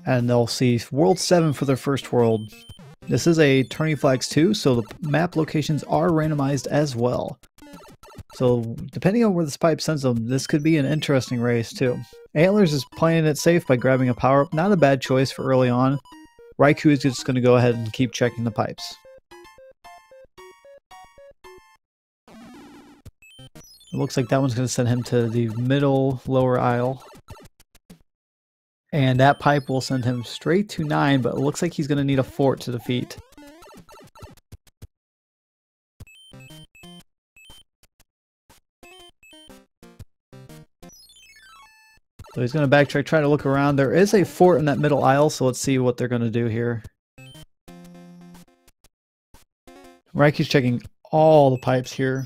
and they'll see World 7 for their first world. This is a Turning Flags 2, so the map locations are randomized as well. So depending on where this pipe sends them, this could be an interesting race too. Antlerz is playing it safe by grabbing a power-up. Not a bad choice for early on. Raikou is just going to go ahead and keep checking the pipes. It looks like that one's going to send him to the middle lower aisle. And that pipe will send him straight to 9, but it looks like he's going to need a fort to defeat. So he's going to backtrack, try to look around. There is a fort in that middle aisle, so let's see what they're going to do here. Raikou's checking all the pipes here.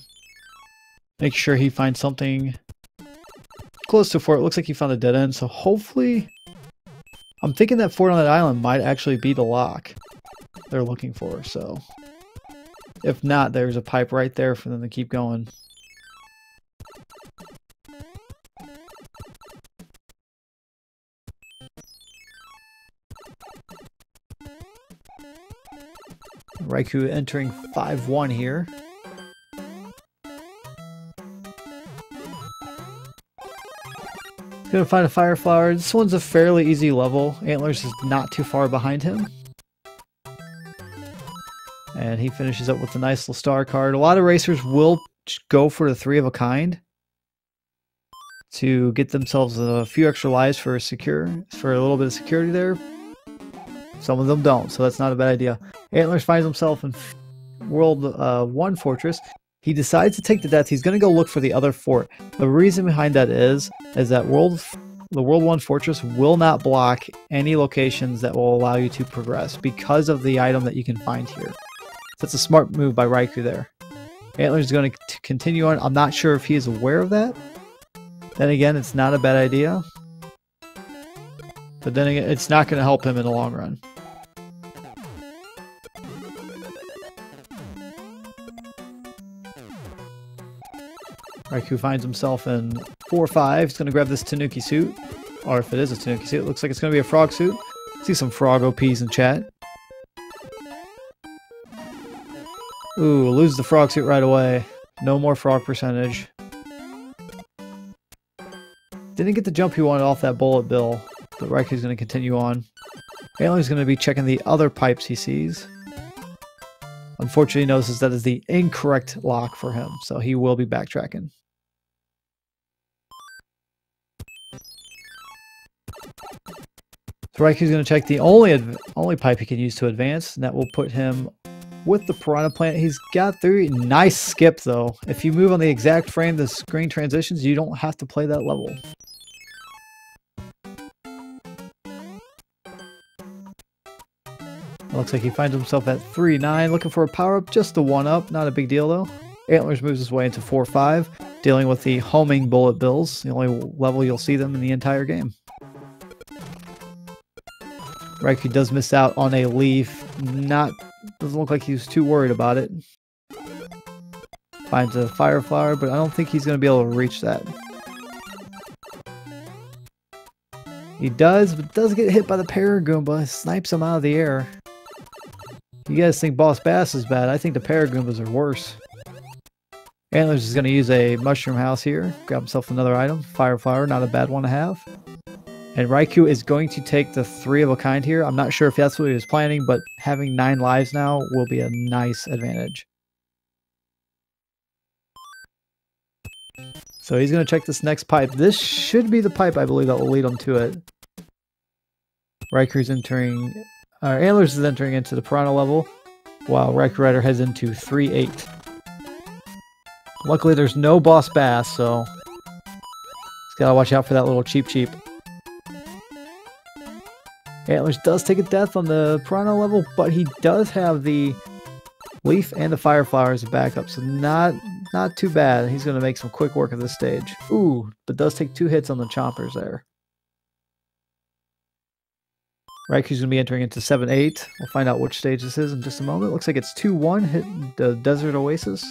Make sure he finds something close to a fort. It looks like he found a dead end, so hopefully... I'm thinking that fort on that island might actually be the lock they're looking for, so... If not, there's a pipe right there for them to keep going. Raikou entering 5-1 here. Gonna find a fire flower. This one's a fairly easy level. Antlerz is not too far behind him. And he finishes up with a nice little star card. A lot of racers will go for the 3 of a kind to get themselves a few extra lives for a little bit of security there. Some of them don't, so that's not a bad idea. Antlerz finds himself in World 1 Fortress. He decides to take the death. He's going to go look for the other fort. The reason behind that is that the World 1 Fortress will not block any locations that will allow you to progress because of the item that you can find here. So that's a smart move by Raikou there. Antlerz is going to continue on. I'm not sure if he is aware of that. Then again, it's not a bad idea. But then again, it's not going to help him in the long run. Raikou finds himself in 4-5. He's going to grab this Tanuki suit. Or if it is a Tanuki suit, it looks like it's going to be a frog suit. See some frog OPs in chat. Ooh, lose the frog suit right away. No more frog percentage. Didn't get the jump he wanted off that bullet bill. But Raikou's going to continue on. Antlerz going to be checking the other pipes he sees. Unfortunately, he notices that is the incorrect lock for him. So he will be backtracking. So Raikou's going to check the only pipe he can use to advance, and that will put him with the Piranha Plant. He's got 3. Nice skip, though. If you move on the exact frame the screen transitions, you don't have to play that level. Looks like he finds himself at 3-9, looking for a power-up, just the 1-up, not a big deal, though. Antlerz moves his way into 4-5, dealing with the homing bullet bills, the only level you'll see them in the entire game. Raikou does miss out on a leaf. Doesn't look like he was too worried about it. Finds a fire flower, but I don't think he's going to be able to reach that. He does, but does get hit by the Paragoomba. Snipes him out of the air. You guys think Boss Bass is bad? I think the Paragoombas are worse. Antlerz is going to use a Mushroom House here. Grab himself another item. Fire flower, not a bad one to have. And Raikou is going to take the 3 of a kind here. I'm not sure if that's what he was planning, but having 9 lives now will be a nice advantage. So he's going to check this next pipe. This should be the pipe, I believe, that will lead him to it. Raikou's entering... Antlerz is entering into the Piranha level, while raikourider heads into 3-8. Luckily, there's no Boss Bass, so... He's got to watch out for that little cheap. Antlerz does take a death on the Piranha level, but he does have the leaf and the fire flower as a backup, so not too bad. He's going to make some quick work of this stage. Ooh, but does take 2 hits on the chompers there. Raikou's going to be entering into 7-8. We'll find out which stage this is in just a moment. Looks like it's 2-1, hitting the Desert Oasis.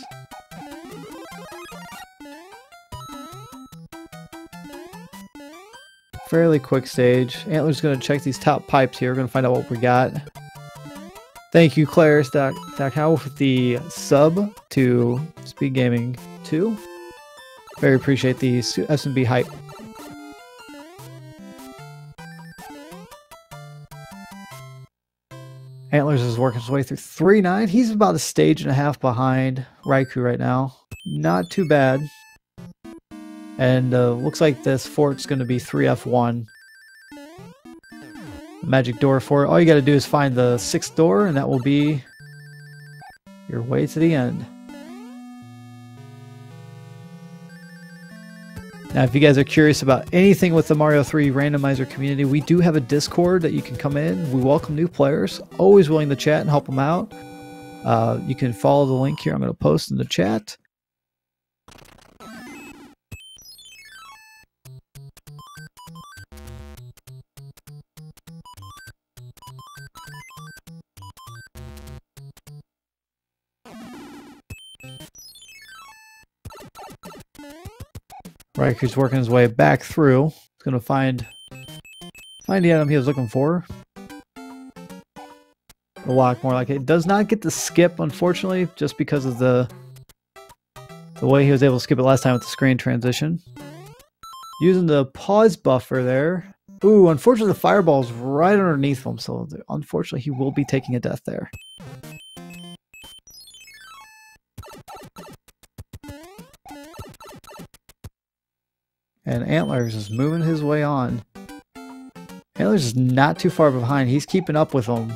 fairly quick stage. Antler's going to check these top pipes here. We're going to find out what we got. Thank you, Claire Stackhouse, with the sub to Speed Gaming 2. Very appreciate the SMB hype. Antlerz is working his way through 3-9. He's about a stage and a half behind Raikou right now. Not too bad. And looks like this fort's going to be 3F1. Magic door fort. All you got to do is find the 6th door, and that will be your way to the end. Now, if you guys are curious about anything with the Mario 3 Randomizer community, we do have a Discord that you can come in. We welcome new players. Always willing to chat and help them out. You can follow the link here. I'm going to post in the chat. Raikou's working his way back through. He's going to find the item he was looking for. A lot more like it. Does not get the skip, unfortunately, just because of the way he was able to skip it last time with the screen transition. Using the pause buffer there. Ooh, unfortunately the fireball's right underneath him, so unfortunately he will be taking a death there. And Antlerz is moving his way on. Antlerz is not too far behind. He's keeping up with him.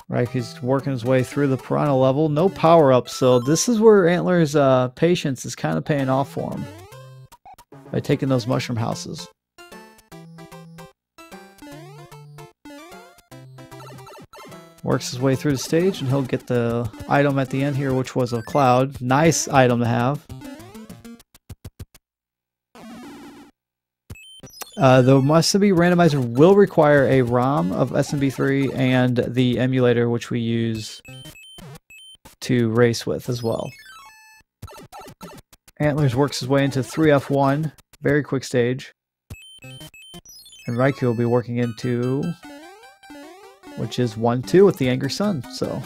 Right, he's working his way through the Piranha level. No power-ups, so this is where Antler's patience is kind of paying off for him. By taking those mushroom houses. Works his way through the stage, and he'll get the item at the end here, which was a cloud. Nice item to have. The SMB Randomizer will require a ROM of SMB3 and the emulator, which we use to race with as well. Antlerz works his way into 3F1. Very quick stage. And Raikou will be working into... which is 1-2 with the Angry Sun, so...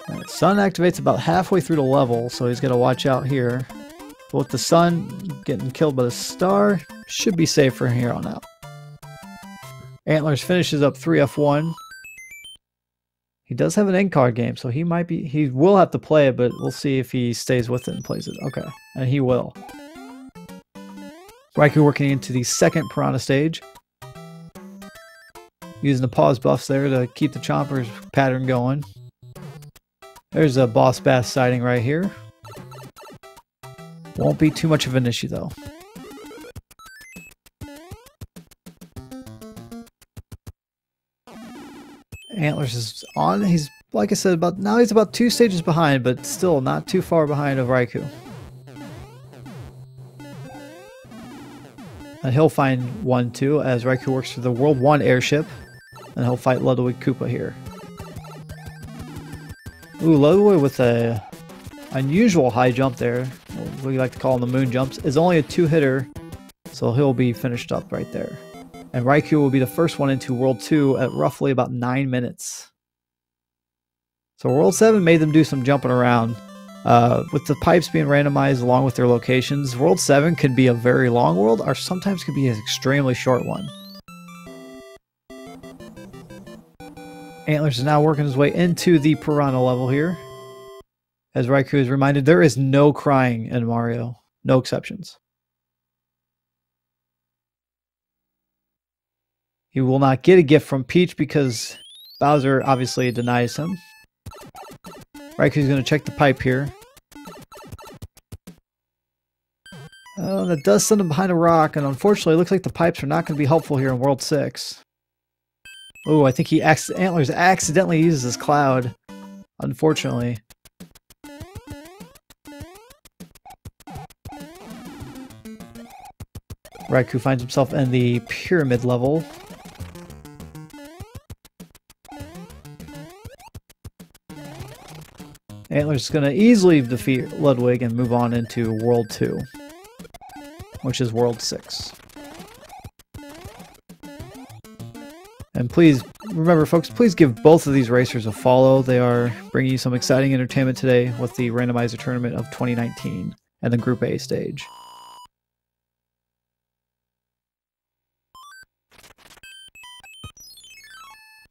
Right, Sun activates about halfway through the level, so he's got to watch out here. But with the Sun getting killed by the star, should be safe from here on out. Antlerz finishes up 3F1. He does have an end card game, so he will have to play it, but we'll see if he stays with it and plays it. Okay, and he will. Raikou working into the second Piranha stage. Using the pause buffs there to keep the Chompers pattern going. There's a boss bass sighting right here. Won't be too much of an issue though. Antlerz is on. He's, like I said, he's about 2 stages behind, but still not too far behind of Raikou. And he'll find 1-2 as Raikou works through the World 1 airship. And he'll fight Ludwig Koopa here. Ooh, Ludwig with a unusual high jump there. What we like to call them the moon jumps. Is only a 2-hitter, so he'll be finished up right there. And Raikou will be the first one into World 2 at roughly about 9 minutes. So World 7 made them do some jumping around. With the pipes being randomized along with their locations, World 7 could be a very long world, or sometimes could be an extremely short one. Antlerz is now working his way into the Piranha level here. As Raikou is reminded, there is no crying in Mario. No exceptions. He will not get a gift from Peach because Bowser obviously denies him. Raikou's going to check the pipe here. That does send him behind a rock, and unfortunately it looks like the pipes are not going to be helpful here in World 6. Oh, I think Antlerz accidentally uses his cloud, unfortunately. Raikou finds himself in the pyramid level. Antlerz is going to easily defeat Ludwig and move on into World 2, which is World 6. And please, remember folks, please give both of these racers a follow. They are bringing you some exciting entertainment today with the Randomizer Tournament of 2019 and the Group A stage.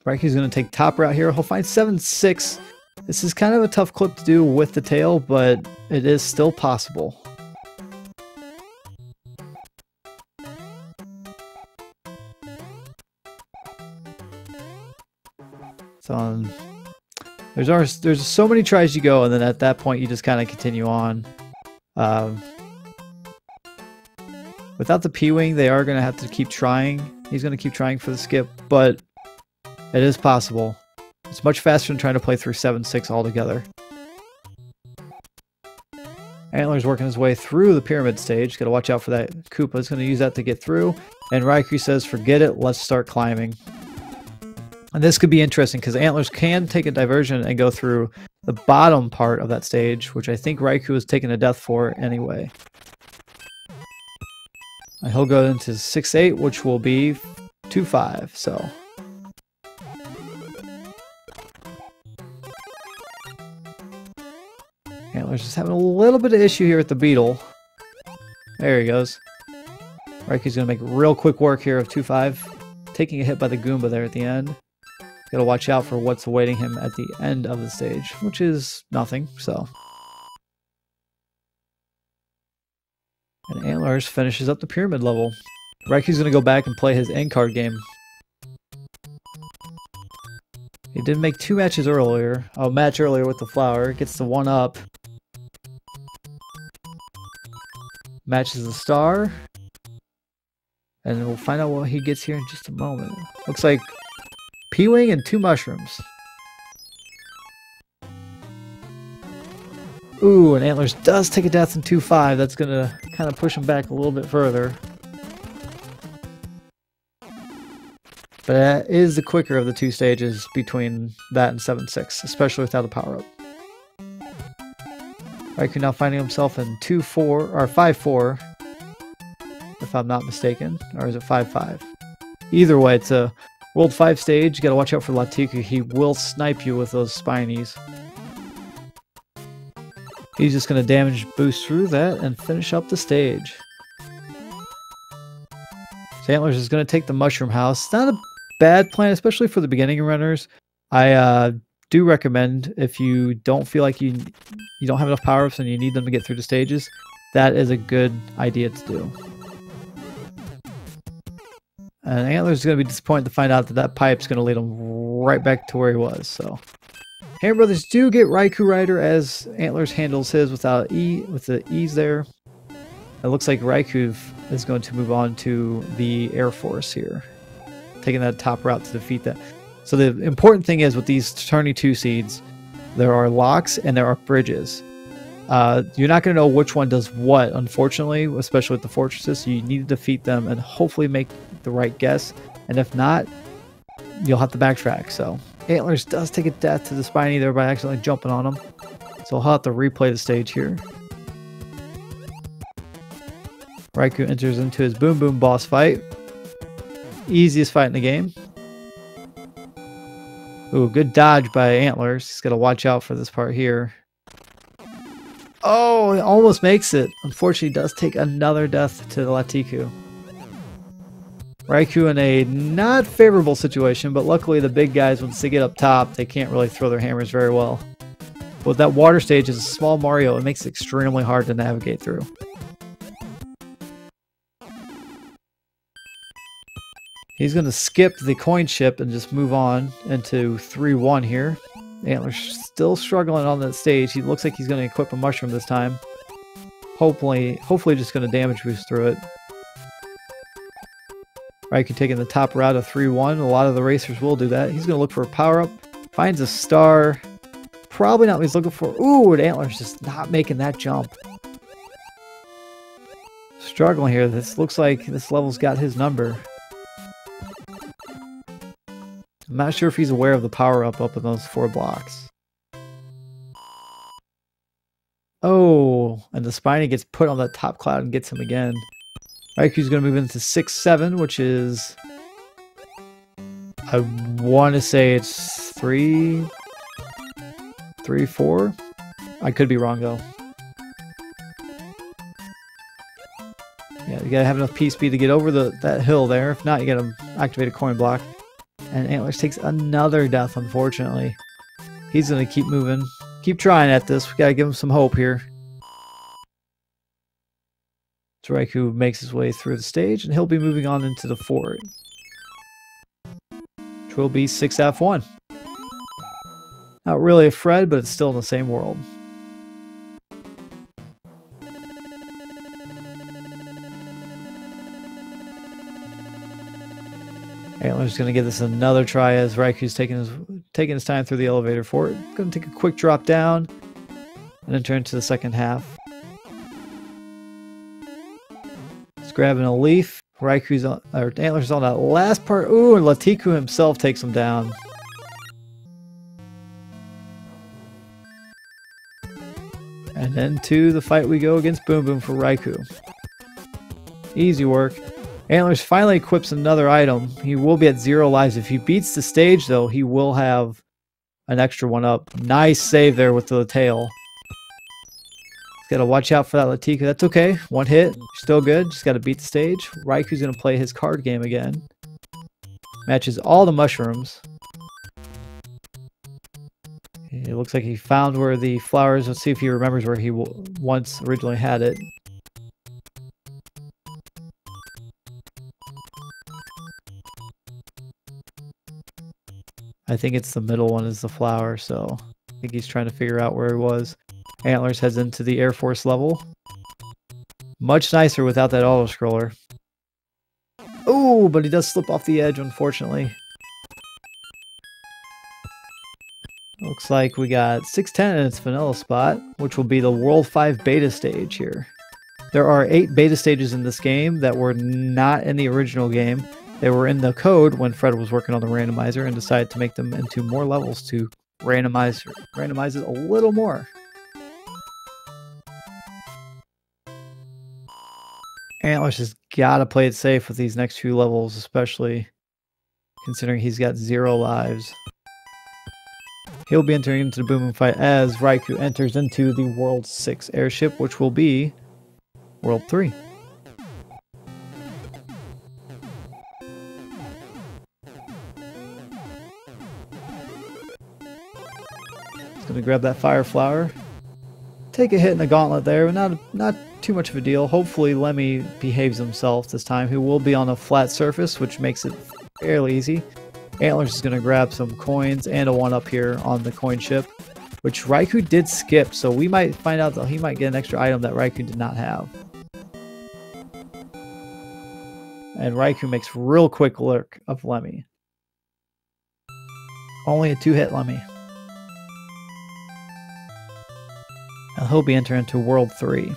Raiku's going to take top route here. He'll find 7-6. This is kind of a tough clip to do with the tail, but it is still possible. So there's so many tries you go, and then at that point you just kind of continue on. Without the P-Wing, they are going to have to keep trying. He's going to keep trying for the skip, but it is possible. It's much faster than trying to play through 7-6 altogether. Antlerz working his way through the pyramid stage. Got to watch out for that Koopa. He's going to use that to get through. And Raikou says, forget it, let's start climbing. And this could be interesting because Antlerz can take a diversion and go through the bottom part of that stage, which I think Raikou is taking a death for anyway. And he'll go into 6-8, which will be 2-5, so... Antlerz just having a little bit of issue here with the beetle. There he goes. Raikou's going to make real quick work here of 2-5. Taking a hit by the Goomba there at the end. Got to watch out for what's awaiting him at the end of the stage, which is nothing, so. And Antlerz finishes up the pyramid level. Raikou's going to go back and play his end card game. He did make 2 matches earlier. A match earlier with the flower. Gets the 1-up. Matches the star. And we'll find out what he gets here in just a moment. Looks like P-Wing and 2 mushrooms. Ooh, and Antlerz does take a death in 2-5. That's going to kind of push him back a little bit further. But that is the quicker of the 2 stages between that and 7-6, especially without a power-up. Raikou now finding himself in 2-4, or 5-4, if I'm not mistaken. Or is it 5-5? Either way, it's a World 5 stage. You gotta watch out for Latiku. He will snipe you with those spinies. He's just gonna damage boost through that and finish up the stage. So Antlerz is gonna take the Mushroom House. It's not a bad plan, especially for the beginning runners. I do recommend, if you don't feel like you don't have enough power-ups and you need them to get through the stages, that is a good idea to do. And Antlerz is going to be disappointed to find out that that pipe's going to lead him right back to where he was. So, Hammer Brothers do get raikourider as Antlerz handles his with the ease there. It looks like Raikou is going to move on to the Air Force here, taking that top route to defeat that. So the important thing is with these turning 2 seeds, there are locks and there are bridges. You're not going to know which one does what, unfortunately, especially with the fortresses. So you need to defeat them and hopefully make the right guess. And if not, you'll have to backtrack. So Antlerz does take a death to the Spiny there by accidentally jumping on him. So he'll have to replay the stage here. Raikou enters into his Boom Boom boss fight. Easiest fight in the game. Ooh, good dodge by Antlerz. He's got to watch out for this part here. Oh, it almost makes it. Unfortunately, does take another death to the Latiku. Raikou in a not favorable situation, but luckily the big guys, once they get up top, they can't really throw their hammers very well. But that water stage is a small Mario. It makes it extremely hard to navigate through. He's going to skip the coin ship and just move on into 3-1 here. Antlerz still struggling on that stage. He looks like he's going to equip a mushroom this time. Hopefully just going to damage boost through it. Raikou taking the top route of 3-1. A lot of the racers will do that. He's going to look for a power-up. Finds a star. Probably not what he's looking for. Ooh, and Antlerz just not making that jump. Struggling here. This looks like this level's got his number. I'm not sure if he's aware of the power-up in those 4 blocks. Oh, and the Spiny gets put on the top cloud and gets him again. Raiku's going to move into 6-7, which is... I want to say it's 3-4. I could be wrong, though. Yeah, you gotta have enough P speed to get over that hill there. If not, you gotta activate a coin block. And Antlerz takes another death, unfortunately. He's gonna keep moving. Keep trying at this. We gotta give him some hope here. So Raikou makes his way through the stage, and he'll be moving on into the fort. Which will be 6F1. Not really a Fred, but it's still in the same world. Antlerz is going to give this another try as Raiku's taking his time through the elevator fort. Going to take a quick drop down and enter into the second half. He's grabbing a leaf. Antlerz on that last part. Ooh, and Latiku himself takes him down. And into the fight we go against Boom Boom for Raikou. Easy work. Antlerz finally equips another item. He will be at 0 lives. If he beats the stage, though, he will have an extra one up. Nice save there with the tail. He's got to watch out for that Latiku. That's okay. One hit. Still good. Just got to beat the stage. Raiku's going to play his card game again. Matches all the mushrooms. It looks like he found where the flowers... Let's see if he remembers where he once originally had it. I think it's the middle one is the flower, so I think he's trying to figure out where he was. Antlerz heads into the Air Force level. Much nicer without that auto-scroller. Oh, but he does slip off the edge, unfortunately. Looks like we got 610 in its vanilla spot, which will be the World 5 beta stage here. There are 8 beta stages in this game that were not in the original game. They were in the code when Fred was working on the randomizer and decided to make them into more levels to randomize it a little more. Antlerz has got to play it safe with these next few levels, especially considering he's got 0 lives. He'll be entering into the Boom Boom fight as Raikou enters into the World 6 airship, which will be World 3. Gonna grab that fire flower. Take a hit in the gauntlet there, but not too much of a deal. Hopefully Lemmy behaves himself this time. He will be on a flat surface, which makes it fairly easy. Antlerz is gonna grab some coins and a 1-up here on the coin ship, which Raikou did skip, so we might find out that he might get an extra item that Raikou did not have. And Raikou makes real quick work of Lemmy. Only a 2-hit Lemmy. And he'll be entering into World 3.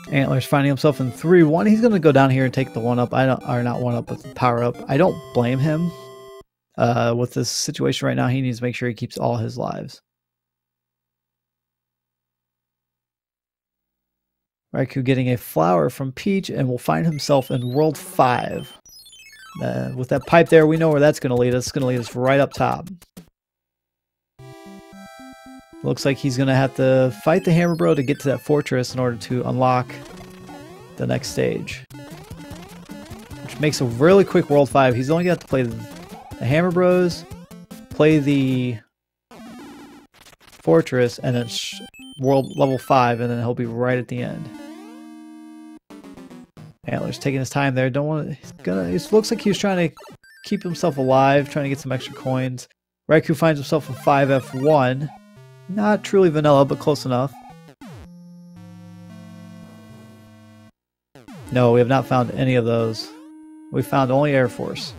Antlerz finding himself in 3-1. He's going to go down here and take the 1-up. Or not 1-up, but the power-up. I don't blame him. With this situation right now, he needs to make sure he keeps all his lives. Raikou getting a flower from Peach and will find himself in World 5. With that pipe there, we know where that's going to lead us. It's going to lead us right up top. Looks like he's going to have to fight the Hammer Bro to get to that fortress in order to unlock the next stage. Which makes a really quick World 5. He's only got to play the Hammer Bros, play the fortress, and then World level 5, and then he'll be right at the end. Antlerz taking his time there. It looks like he was trying to keep himself alive, trying to get some extra coins. Raikou finds himself in 5F1. Not truly vanilla, but close enough. No, we have not found any of those. We found only Air Force.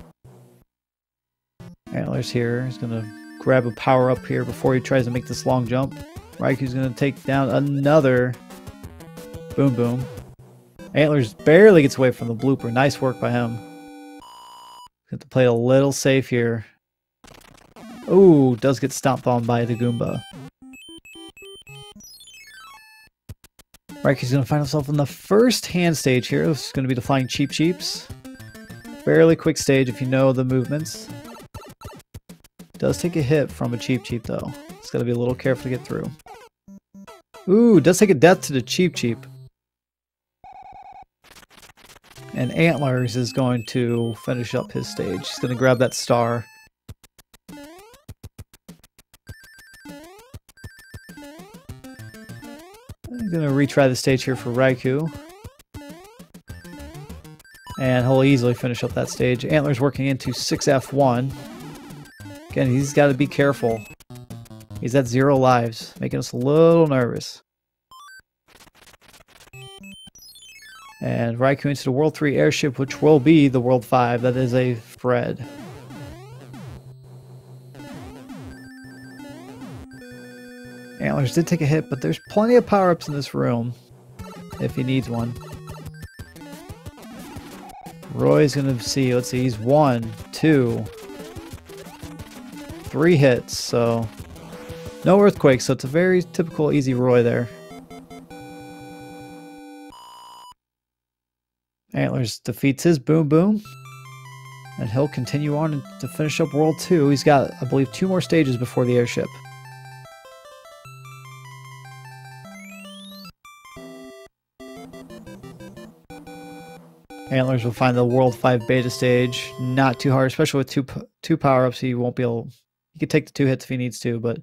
Antlerz here. He's going to grab a power up here before he tries to make this long jump. Raiku's going to take down another Boom Boom. Antlerz barely gets away from the blooper. Nice work by him. Have to play a little safe here. Ooh, does get stomped on by the Goomba. Raiku's going to find himself in the first hand stage here. This is going to be the Flying Cheep Cheeps. Fairly quick stage if you know the movements. Does take a hit from a Cheep Cheep though. It's got to be a little careful to get through. Ooh, does take a death to the Cheep Cheep. And Antlerz is going to finish up his stage. He's going to grab that star. I'm going to retry the stage here for Raikou. And he'll easily finish up that stage. Antlerz working into 6F1. Again, he's got to be careful. He's at 0 lives, making us a little nervous. And Raikou into the World 3 airship, which will be the World 5. That is a Fred. Antlerz did take a hit, but there's plenty of power-ups in this room if he needs one. Roy's gonna see, let's see, he's 1, 2, 3 hits, so no earthquake, so it's a very typical easy Roy there. Antlerz defeats his Boom Boom, and he'll continue on to finish up World 2. He's got, I believe, 2 more stages before the airship. Antlerz will find the World 5 beta stage. Not too hard, especially with two power-ups. He won't be able... He could take the 2 hits if he needs to, but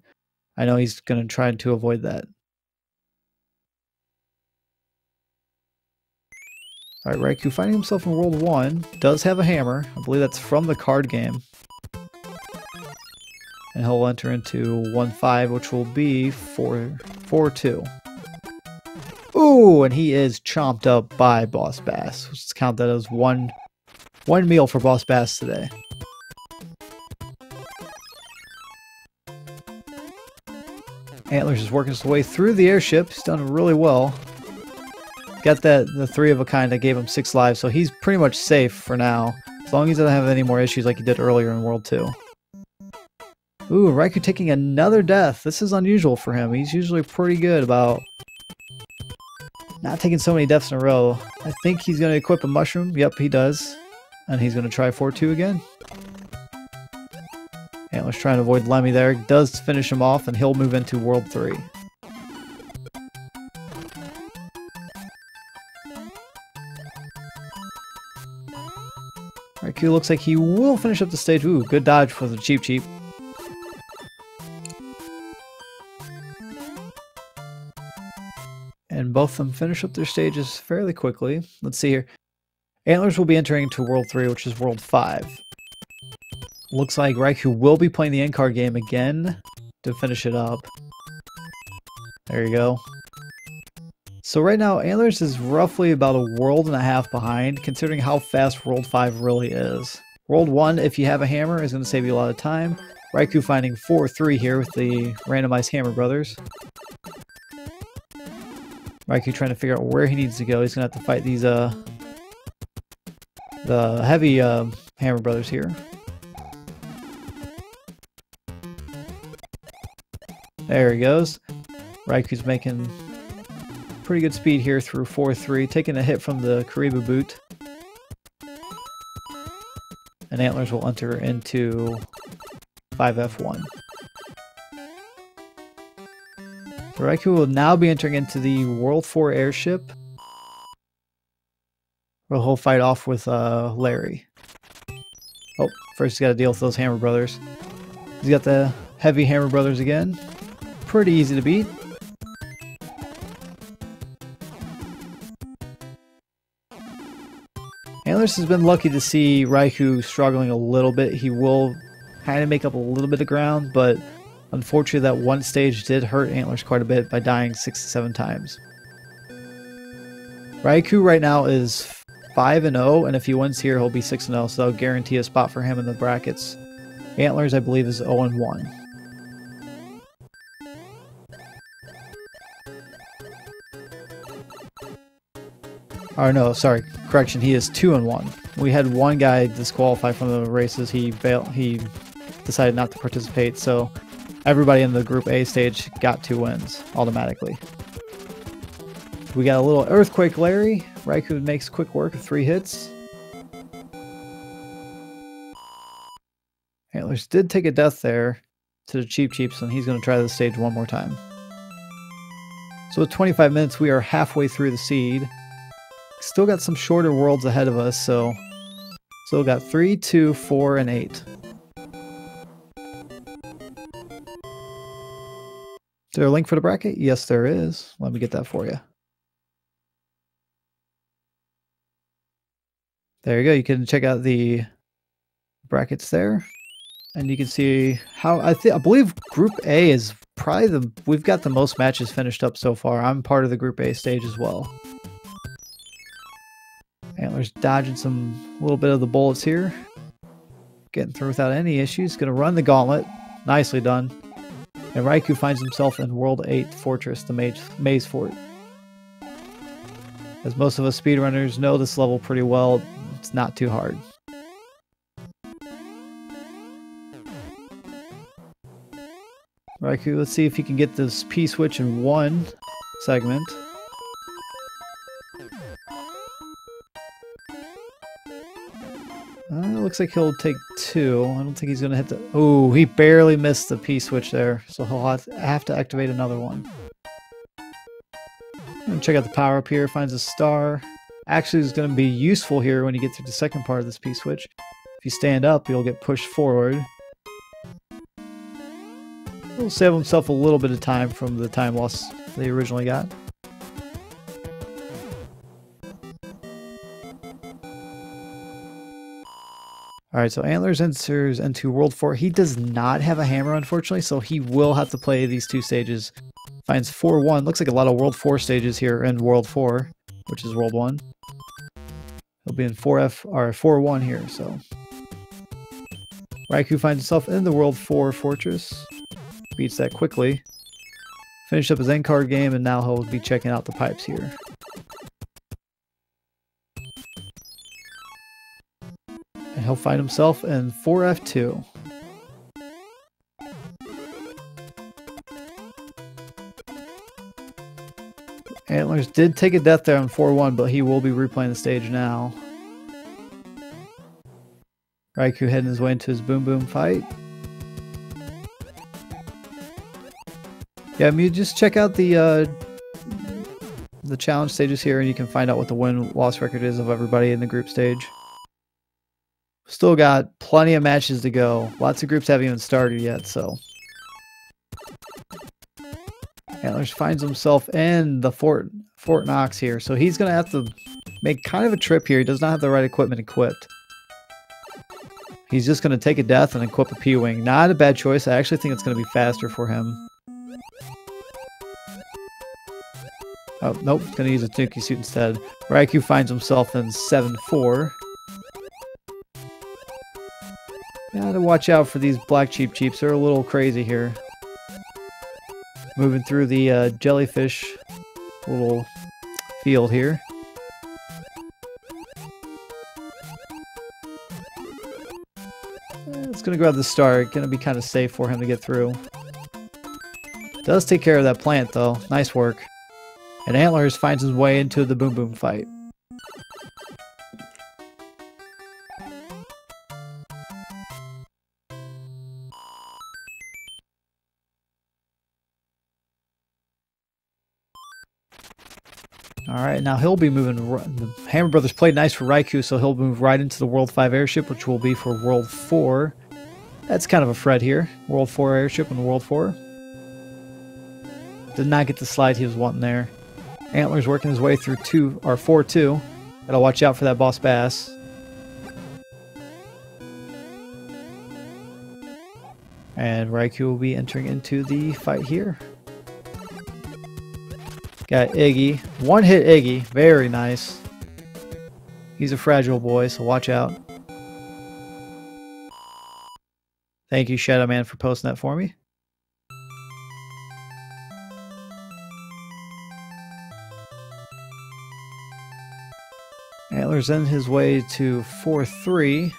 I know he's going to try to avoid that. Alright, Raikou finding himself in World 1. Does have a hammer. I believe that's from the card game. And he'll enter into 1-5, which will be 4-2. Ooh, and he is chomped up by Boss Bass. Let's count that as one meal for Boss Bass today. Antlerz is working his way through the airship. He's done really well. Got the 3 of a kind that gave him 6 lives, so he's pretty much safe for now. As long as he doesn't have any more issues like he did earlier in World 2. Ooh, Raikou taking another death. This is unusual for him. He's usually pretty good about not taking so many deaths in a row. I think he's going to equip a mushroom. Yep, he does. And he's going to try 4-2 again. Antlerz trying to avoid Lemmy there. Does finish him off, and he'll move into World 3. Raikou looks like he will finish up the stage. Ooh, good dodge for the Cheep Cheep. And both of them finish up their stages fairly quickly. Let's see here. Antlerz will be entering into World 3, which is World 5. Looks like Raikou will be playing the end card game again to finish it up. There you go. So right now, Antlerz is roughly about a world and a half behind, considering how fast World 5 really is. World 1, if you have a hammer, is going to save you a lot of time. Raikou finding 4-3 here with the randomized Hammer Brothers. Raikou trying to figure out where he needs to go. He's going to have to fight these, the heavy Hammer Brothers here. There he goes. Raiku's making pretty good speed here through 4-3, taking a hit from the Karibu boot. And Antlerz will enter into 5F1. Raikou will now be entering into the World 4 airship, where he'll fight off with Larry. Oh, first he's got to deal with those Hammer Brothers. He's got the heavy Hammer Brothers again. Pretty easy to beat. Antlerz has been lucky to see Raikou struggling a little bit. He will kind of make up a little bit of ground, but unfortunately that one stage did hurt Antlerz quite a bit by dying 6 to 7 times. Raikou right now is 5-0, and if he wins here, he'll be 6-0, so that'll guarantee a spot for him in the brackets. Antlerz, I believe, is 0-1. Or no, sorry, correction, he is 2-1. We had one guy disqualify from the races. He decided not to participate, so everybody in the Group A stage got 2 wins automatically. We got a little Earthquake Larry. Raikou makes quick work of 3 hits. Antlerz did take a death there to the Cheeps, and he's going to try this stage one more time. So with 25 minutes, we are halfway through the seed. Still got some shorter worlds ahead of us, so still got 3, 2, 4, and 8. Is there a link for the bracket? Yes, there is. Let me get that for you. There you go. You can check out the brackets there. And you can see how I believe Group A is probably we've got the most matches finished up so far. I'm part of the Group A stage as well. Antlerz dodging a little bit of the bullets here. Getting through without any issues. Going to run the gauntlet. Nicely done. And Raikou finds himself in World 8 Fortress, the Maze Fort. As most of us speedrunners know this level pretty well, it's not too hard. Raikou, let's see if he can get this P-switch in one segment. Looks like he'll take 2. I don't think he's going to hit the... Oh, he barely missed the P-switch there, so he'll have to activate another one. I'm going to check out the power-up here, finds a star. Actually, it's going to be useful here when you get through the second part of this P-switch. If you stand up, you'll get pushed forward. He'll save himself a little bit of time from the time loss they originally got. Alright, so Antlerz enters into World 4. He does not have a hammer, unfortunately, so he will have to play these 2 stages. Finds 4-1. Looks like a lot of World 4 stages here in World 4, which is World 1. He'll be in 4-1 here, so. Raikou finds himself in the World 4 Fortress. Beats that quickly. Finished up his end card game, and now he'll be checking out the pipes here. And he'll find himself in 4F2. Antlerz did take a death there on 4-1, but he will be replaying the stage now. Raikou heading his way into his Boom Boom fight. Yeah, I mean, just check out the challenge stages here, and you can find out what the win-loss record is of everybody in the group stage. Still got plenty of matches to go. Lots of groups haven't even started yet, so. Antlerz finds himself in the Fort Knox here, so he's going to have to make kind of a trip here. He does not have the right equipment equipped. He's just going to take a death and equip a P-Wing. Not a bad choice. I actually think it's going to be faster for him. Oh, nope. He's going to use a Tanuki suit instead. Raikou finds himself in 7-4. Gotta watch out for these black Cheeps. They're a little crazy here. Moving through the jellyfish little field here. It's gonna grab the star. Gonna be kind of safe for him to get through. Does take care of that plant though. Nice work. And Antlerz finds his way into the Boom Boom fight. Alright, now he'll be moving. The Hammer Brothers played nice for Raikou, so he'll move right into the World 5 airship, which will be for World 4. That's kind of a Fred here. World 4 airship and World 4. Did not get the slide he was wanting there. Antlerz working his way through 4-2. Gotta watch out for that Boss Bass. And Raikou will be entering into the fight here. Got Iggy. One hit Iggy. Very nice. He's a fragile boy, so watch out. Thank you, Shadow Man, for posting that for me. Antlerz in his way to 4-3.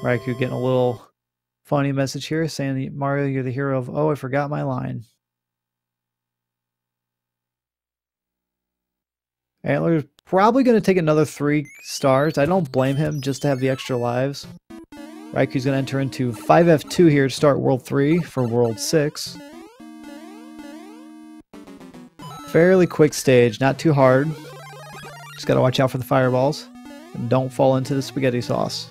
Raikou getting a little funny message here saying, Mario, you're the hero of, oh, I forgot my line. Antler's probably going to take another 3 stars. I don't blame him just to have the extra lives. Raiku's going to enter into 5F2 here to start World 3 for World 6. Fairly quick stage, not too hard. Just got to watch out for the fireballs. And don't fall into the spaghetti sauce.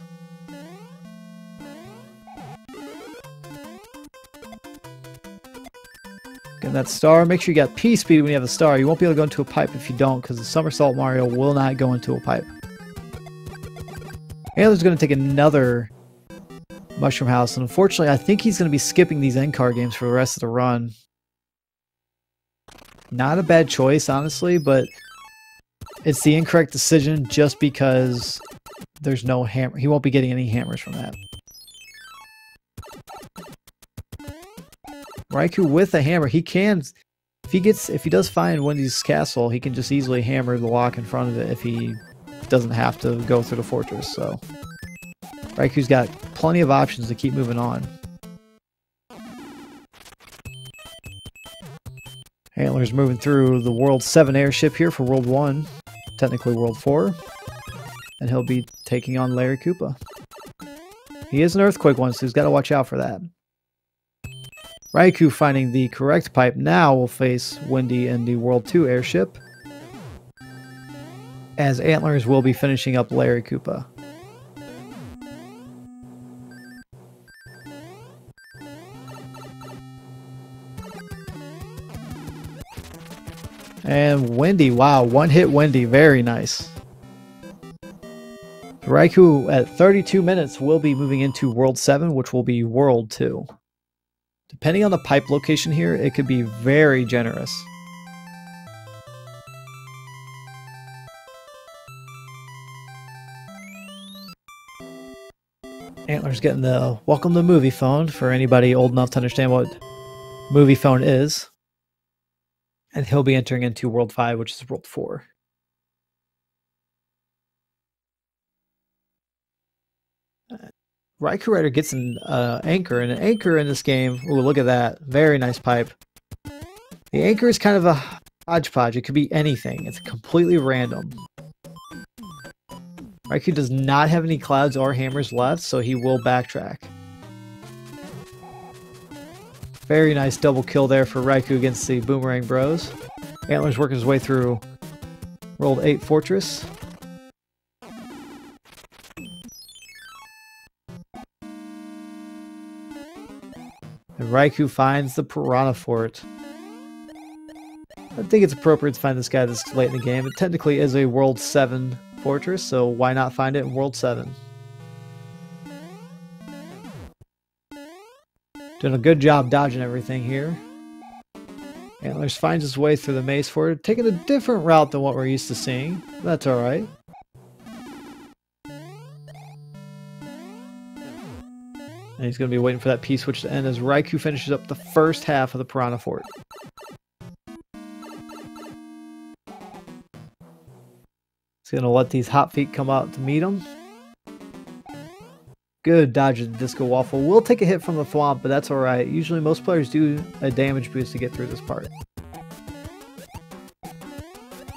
Getting that star. Make sure you got P speed when you have the star. You won't be able to go into a pipe if you don't, because the somersault Mario will not go into a pipe. Antler's going to take another Mushroom House, and unfortunately I think he's going to be skipping these end card games for the rest of the run. Not a bad choice, honestly, but it's the incorrect decision just because there's no hammer. He won't be getting any hammers from that. Raikou with a hammer, he can, if he does find Wendy's castle, he can just easily hammer the lock in front of it if he doesn't have to go through the fortress. So Raikou's got plenty of options to keep moving on. Antler's moving through the World 7 airship here for World 1, technically World 4, and he'll be taking on Larry Koopa. He is an earthquake one, so he's got to watch out for that. Raikou, finding the correct pipe now, will face Wendy in the World 2 airship, as Antlerz will be finishing up Larry Koopa. And Wendy, wow, one-hit Wendy, very nice. Raikou at 32 minutes will be moving into World 7, which will be World 2. Depending on the pipe location here, it could be very generous. Antler's getting the welcome to movie phone for anybody old enough to understand what movie phone is. And he'll be entering into World 5, which is World 4. Raikourider gets an anchor, and an anchor in this game, ooh, look at that. Very nice pipe. The anchor is kind of a hodgepodge. It could be anything. It's completely random. Raikou does not have any clouds or hammers left, so he will backtrack. Very nice double kill there for Raikou against the Boomerang Bros. Antler's working his way through World 8 Fortress. And Raikou finds the Piranha Fort. I think it's appropriate to find this guy this late in the game. It technically is a World 7 fortress, so why not find it in World 7? Doing a good job dodging everything here. Antlerz finds his way through the maze fort, taking a different route than what we're used to seeing. That's alright. And he's going to be waiting for that P-switch to end as Raikou finishes up the first half of the Piranha Fort. He's going to let these hot feet come out to meet him. Good dodge of the Disco Waffle. Will take a hit from the Thwomp, but that's alright. Usually most players do a damage boost to get through this part.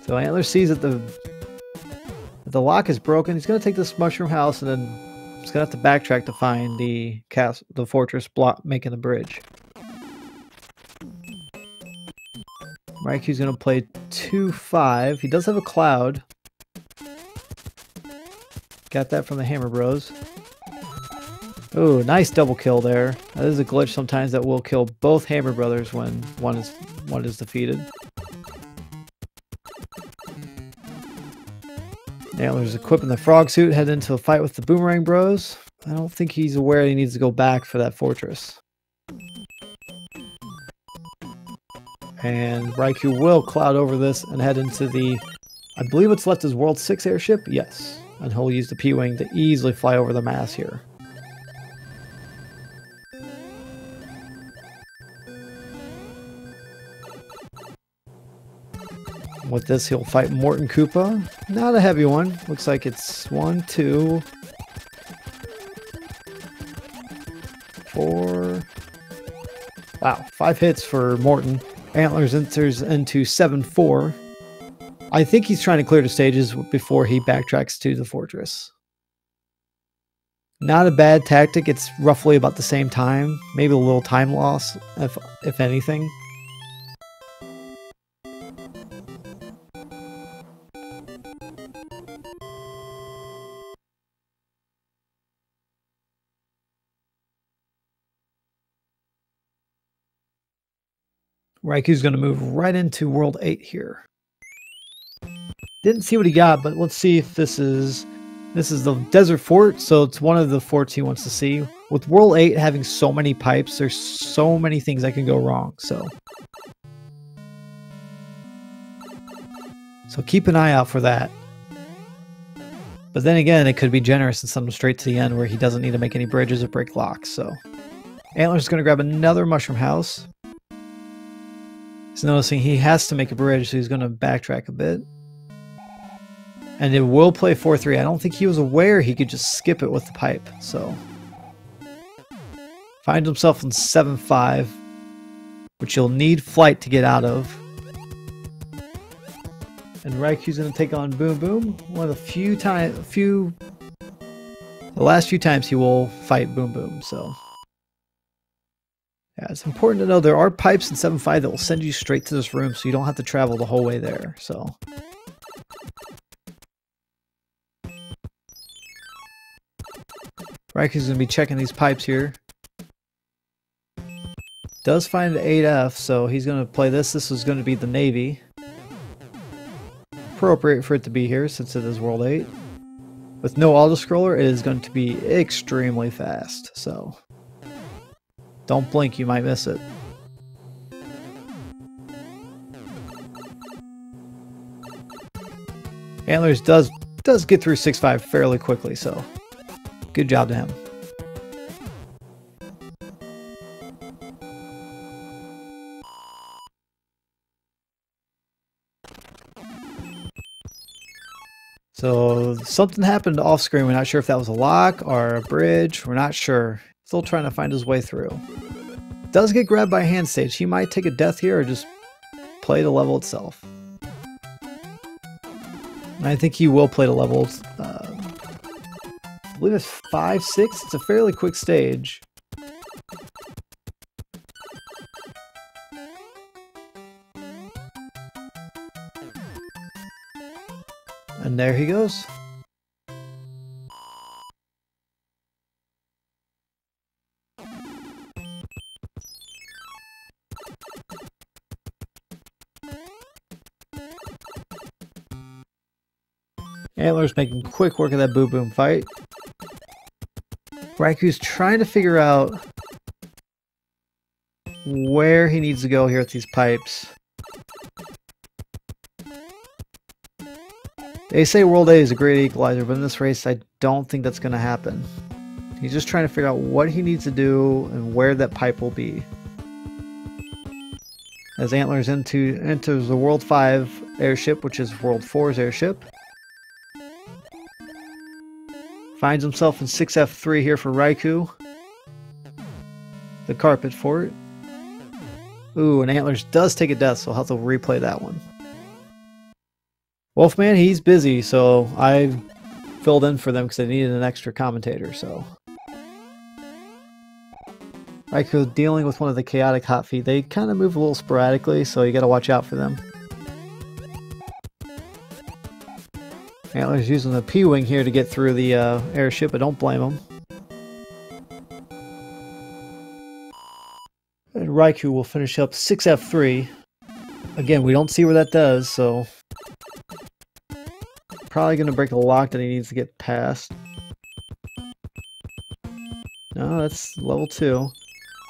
So Antlerz sees that the lock is broken. He's going to take this Mushroom House and then he's going to have to backtrack to find the fortress block making the bridge. Raikou's going to play 2-5. He does have a cloud. Got that from the Hammer Bros. Ooh, nice double kill there. That is a glitch sometimes that will kill both Hammer Brothers when one is defeated. Antlerz equipping the frog suit, heading into a fight with the Boomerang Bros. I don't think he's aware he needs to go back for that fortress. And Raikou will cloud over this and head into the, I believe what's left is World 6 airship? Yes. And he'll use the P-Wing to easily fly over the mass here. With this, he'll fight Morton Koopa. Not a heavy one. Looks like it's 1, 2, 4. Wow, 5 hits for Morton. Antlerz enters into 7-4. I think he's trying to clear the stages before he backtracks to the fortress. Not a bad tactic. It's roughly about the same time. Maybe a little time loss, if anything. Raiku's going to move right into World 8 here. Didn't see what he got, but let's see if this is the Desert Fort, so it's one of the forts he wants to see. With World 8 having so many pipes, there's so many things that can go wrong, so keep an eye out for that. But then again, it could be generous and send him straight to the end where he doesn't need to make any bridges or break locks, so. Antlerz is going to grab another Mushroom House. He's noticing he has to make a bridge, so he's going to backtrack a bit. And it will play 4-3. I don't think he was aware he could just skip it with the pipe, so. Finds himself in 7-5, which you'll need flight to get out of. And Raiku's going to take on Boom Boom. One of the last few times he will fight Boom Boom, so. Yeah, it's important to know there are pipes in 7-5 that will send you straight to this room, so you don't have to travel the whole way there, so. Raiku's going to be checking these pipes here. Does find an 8F, so he's going to play this. This is going to be the Navy. Appropriate for it to be here since it is World 8. With no auto-scroller, it is going to be extremely fast, so don't blink, you might miss it. Antlerz does get through 6-5 fairly quickly, so good job to him. So something happened off screen. We're not sure if that was a lock or a bridge. We're not sure. Still trying to find his way through. Does get grabbed by a hand stage. He might take a death here or just play the level itself. And I think he will play the level. I believe it's 5-6. It's a fairly quick stage. And there he goes. Antlerz making quick work of that Boom Boom fight. Raiku's trying to figure out where he needs to go here with these pipes. They say World 8 is a great equalizer, but in this race, I don't think that's going to happen. He's just trying to figure out what he needs to do and where that pipe will be. As Antlerz enters the World 5 airship, which is World 4's airship. Finds himself in 6F3 here for Raikou. The carpet fort. Ooh, and Antlerz does take a death, so I'll have to replay that one. Wolfman, he's busy, so I filled in for them because I needed an extra commentator, so. Raikou dealing with one of the chaotic hot feet. They kind of move a little sporadically, so you gotta watch out for them. Antlerz using the P-Wing here to get through the airship, but don't blame him. And Raikou will finish up 6F3. Again, we don't see where that does, so probably going to break a lock that he needs to get past. No, that's level 2.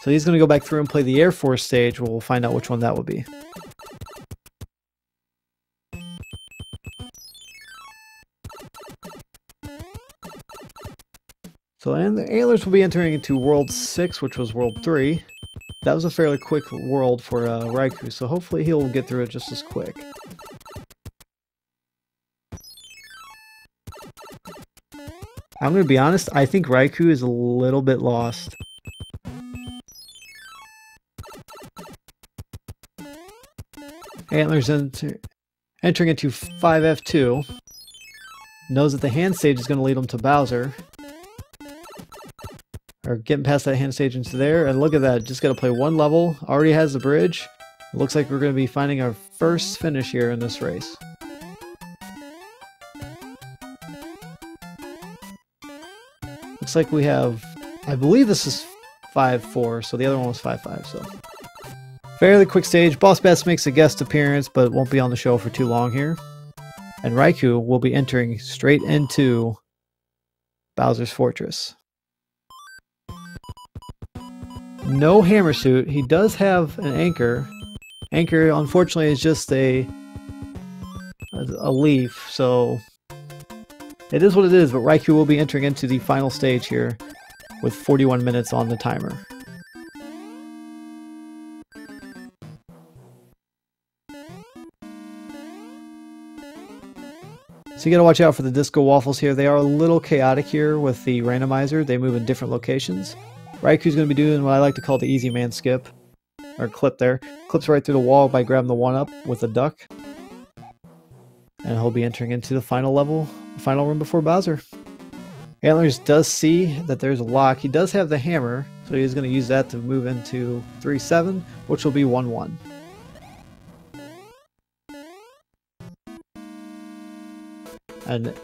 So he's going to go back through and play the Air Force stage. We'll find out which one that will be. So and the Antlerz will be entering into World 6, which was World 3. That was a fairly quick world for Raikou, so hopefully he'll get through it just as quick. I'm going to be honest, I think Raikou is a little bit lost. Antlerz entering into 5F2. Knows that the hand stage is going to lead him to Bowser. Or getting past that hand stage into there. And look at that. Just got to play one level. Already has the bridge. It looks like we're going to be finding our first finish here in this race. Looks like we have... I believe this is 5-4. So the other one was 5-5. So fairly quick stage. Boss Bass makes a guest appearance, but won't be on the show for too long here. And Raikou will be entering straight into Bowser's Fortress. No hammer suit. He does have an anchor. Anchor, unfortunately, is just a leaf, so it is what it is, but Raikou will be entering into the final stage here with 41 minutes on the timer. So you gotta watch out for the disco waffles here. They are a little chaotic here with the randomizer. They move in different locations. Raikou's gonna be doing what I like to call the easy man skip. Or clip there. Clips right through the wall by grabbing the 1-up with a duck. And he'll be entering into the final level, the final room before Bowser. Antlerz does see that there's a lock. He does have the hammer, so he's gonna use that to move into 3-7, which will be 1-1. And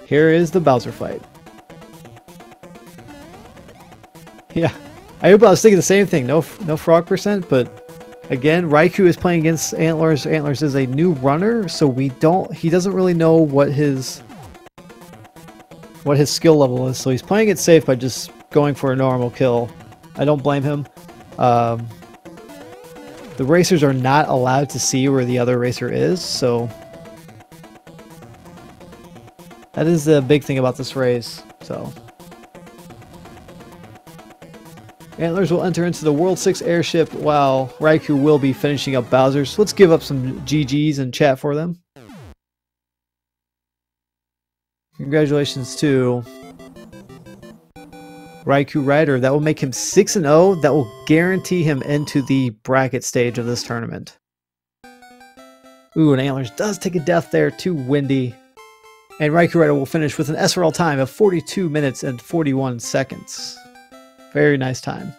here is the Bowser fight. Yeah, I hope I was thinking the same thing. No frog percent, but again, Raikou is playing against Antlerz. Antlerz is a new runner, so he doesn't really know what his skill level is. So he's playing it safe by just going for a normal kill. I don't blame him. The racers are not allowed to see where the other racer is, so that is the big thing about this race. So Antlerz will enter into the World 6 airship while Raikou will be finishing up Bowser. So let's give up some GGs and chat for them. Congratulations to raikourider. That will make him 6-0. That will guarantee him into the bracket stage of this tournament. Ooh, and Antlerz does take a death there to Windy. And raikourider will finish with an SRL time of 42 minutes and 41 seconds. Very nice time.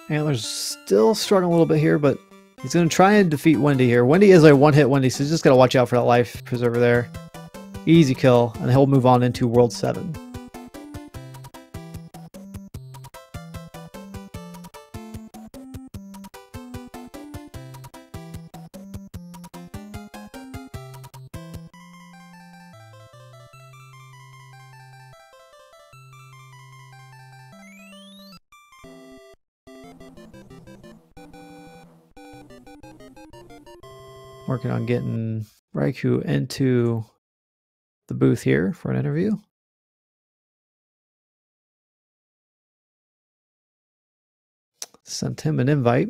Antlerz still struggling a little bit here, but he's going to try and defeat Wendy here. Wendy is a one-hit Wendy, so he's just got to watch out for that life preserver there. Easy kill, and he'll move on into World 7. Working on getting Raikou into the booth here for an interview. Sent him an invite.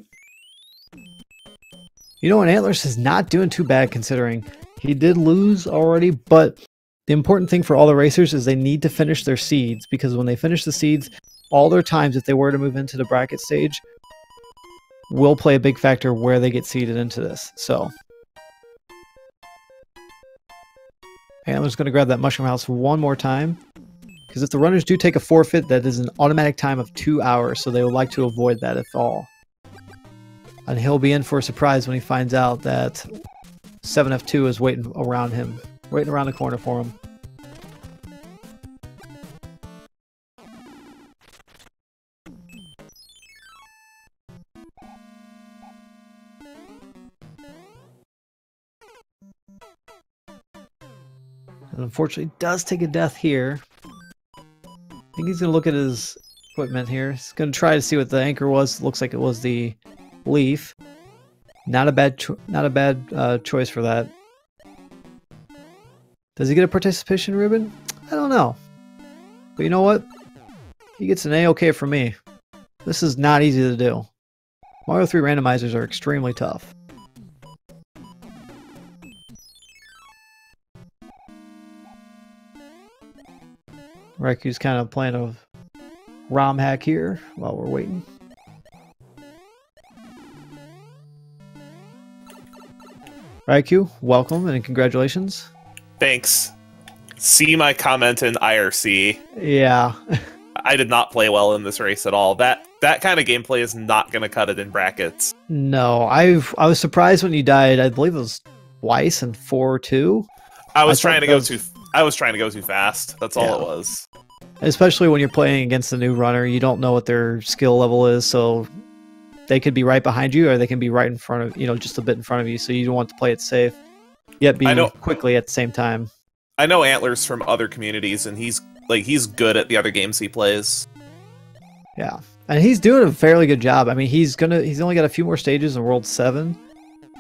You know what, Antlerz is not doing too bad considering he did lose already, but the important thing for all the racers is they need to finish their seeds, because when they finish the seeds, all their times, if they were to move into the bracket stage, will play a big factor where they get seeded into this. So Antlerz going to grab that mushroom house one more time, because if the runners do take a forfeit, that is an automatic time of 2 hours, so they would like to avoid that if all. And he'll be in for a surprise when he finds out that 7F2 is waiting around him, waiting around the corner for him. And unfortunately does take a death here. I think he's going to look at his equipment here. He's going to try to see what the anchor was. Looks like it was the leaf. Not a bad choice for that. Does he get a participation ribbon? I don't know. But you know what? He gets an A-OK from me. This is not easy to do. Mario 3 randomizers are extremely tough. Raiku's kind of playing a ROM hack here while we're waiting. Raikou, welcome and congratulations. Thanks. See my comment in IRC. Yeah. I did not play well in this race at all. That kind of gameplay is not going to cut it in brackets. No, I was surprised when you died. I believe it was twice and 4-2. I was trying to go too fast. That's all it was. Especially when you're playing against a new runner, you don't know what their skill level is, so they could be right behind you or they can be right in front of, just a bit in front of you, so you don't want to play it safe, yet be quickly at the same time. I know Antlerz from other communities, and he's good at the other games he plays. Yeah, and he's doing a fairly good job. I mean, he's only got a few more stages in World 7,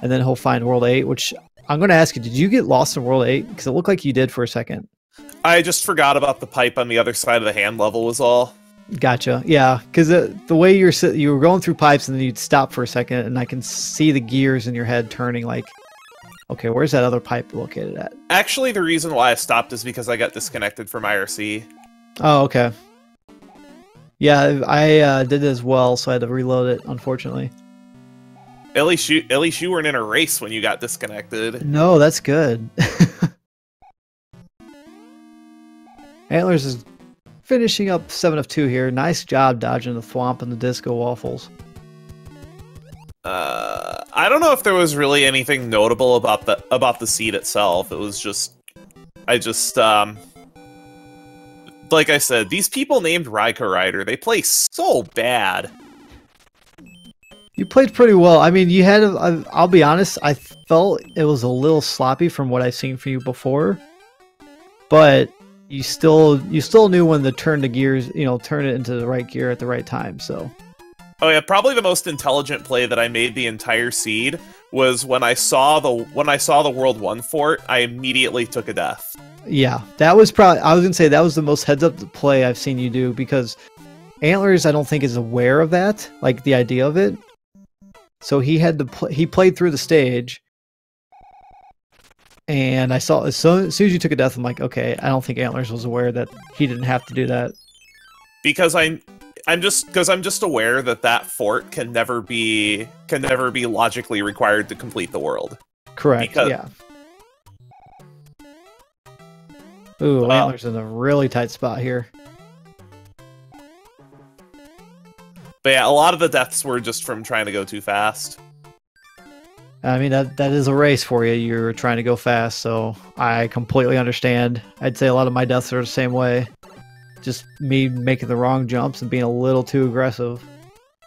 and then he'll find World 8, which I'm going to ask you, did you get lost in World 8? Because it looked like you did for a second. I just forgot about the pipe on the other side of the hand level was all. Gotcha. Yeah, because the way you were going through pipes and then you'd stop for a second, and I can see the gears in your head turning like, okay, where's that other pipe located at? Actually, the reason why I stopped is because I got disconnected from IRC. Oh, okay. Yeah, I did as well, so I had to reload it, unfortunately. At least you weren't in a race when you got disconnected. No, that's good. Antlerz is finishing up 7 of 2 here. Nice job dodging the thwomp and the disco waffles. I don't know if there was really anything notable about the seed itself. It was just, like I said, these people named raikourider, they play so bad. You played pretty well. I mean, you had, I'll be honest, I felt it was a little sloppy from what I've seen from you before, but you still knew when to turn the gears, turn it into the right gear at the right time, so. Oh yeah, probably the most intelligent play that I made the entire seed was when I saw the World 1 fort, I immediately took a death. Yeah, that was probably, I was going to say that was the most heads up play I've seen you do, because Antlerz I don't think is aware of that, like the idea of it. So he had to he played through the stage, and I saw as soon as you took a death, I'm like, okay, I don't think Antlerz was aware that he didn't have to do that. Because I'm just aware that fort can never be logically required to complete the world. Correct. Yeah. Ooh, Antlerz in a really tight spot here. But yeah, a lot of the deaths were just from trying to go too fast. I mean, that is a race for you. You're trying to go fast, so I completely understand. I'd say a lot of my deaths are the same way. Just me making the wrong jumps and being a little too aggressive.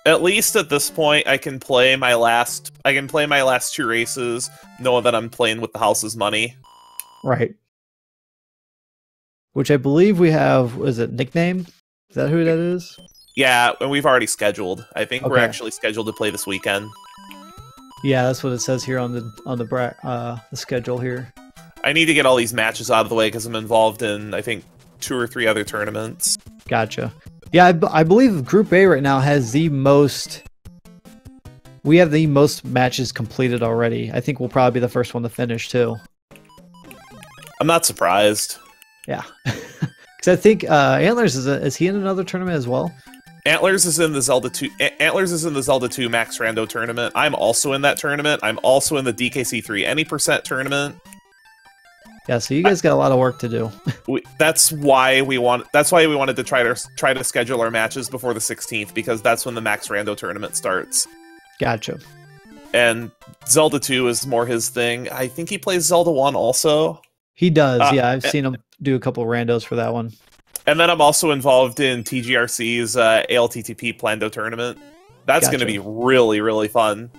At least at this point, I can play my last 2 races, knowing that I'm playing with the house's money. Right. Which I believe we have, is it Nickname? Is that who that is? Yeah, and we've already scheduled. I think we're actually scheduled to play this weekend. Yeah, that's what it says here on the schedule here. I need to get all these matches out of the way because I'm involved in, I think, 2 or 3 other tournaments. Gotcha. Yeah, I believe Group A right now has the most... We have the most matches completed already. I think we'll probably be the first one to finish, too. I'm not surprised. Yeah. Because I think Antlerz is he in another tournament as well? Antlerz is in the Zelda 2. Antlerz is in the Zelda 2 Max Rando tournament. I'm also in that tournament. I'm also in the DKC3 Any Percent tournament. Yeah, so you guys got a lot of work to do. That's why we wanted to try to schedule our matches before the 16th, because that's when the Max Rando tournament starts. Gotcha. And Zelda 2 is more his thing. I think he plays Zelda 1 also. He does, yeah. I've seen him do a couple of randos for that one. And then I'm also involved in TGRC's ALTTP Plando tournament. That's going to be really, really fun.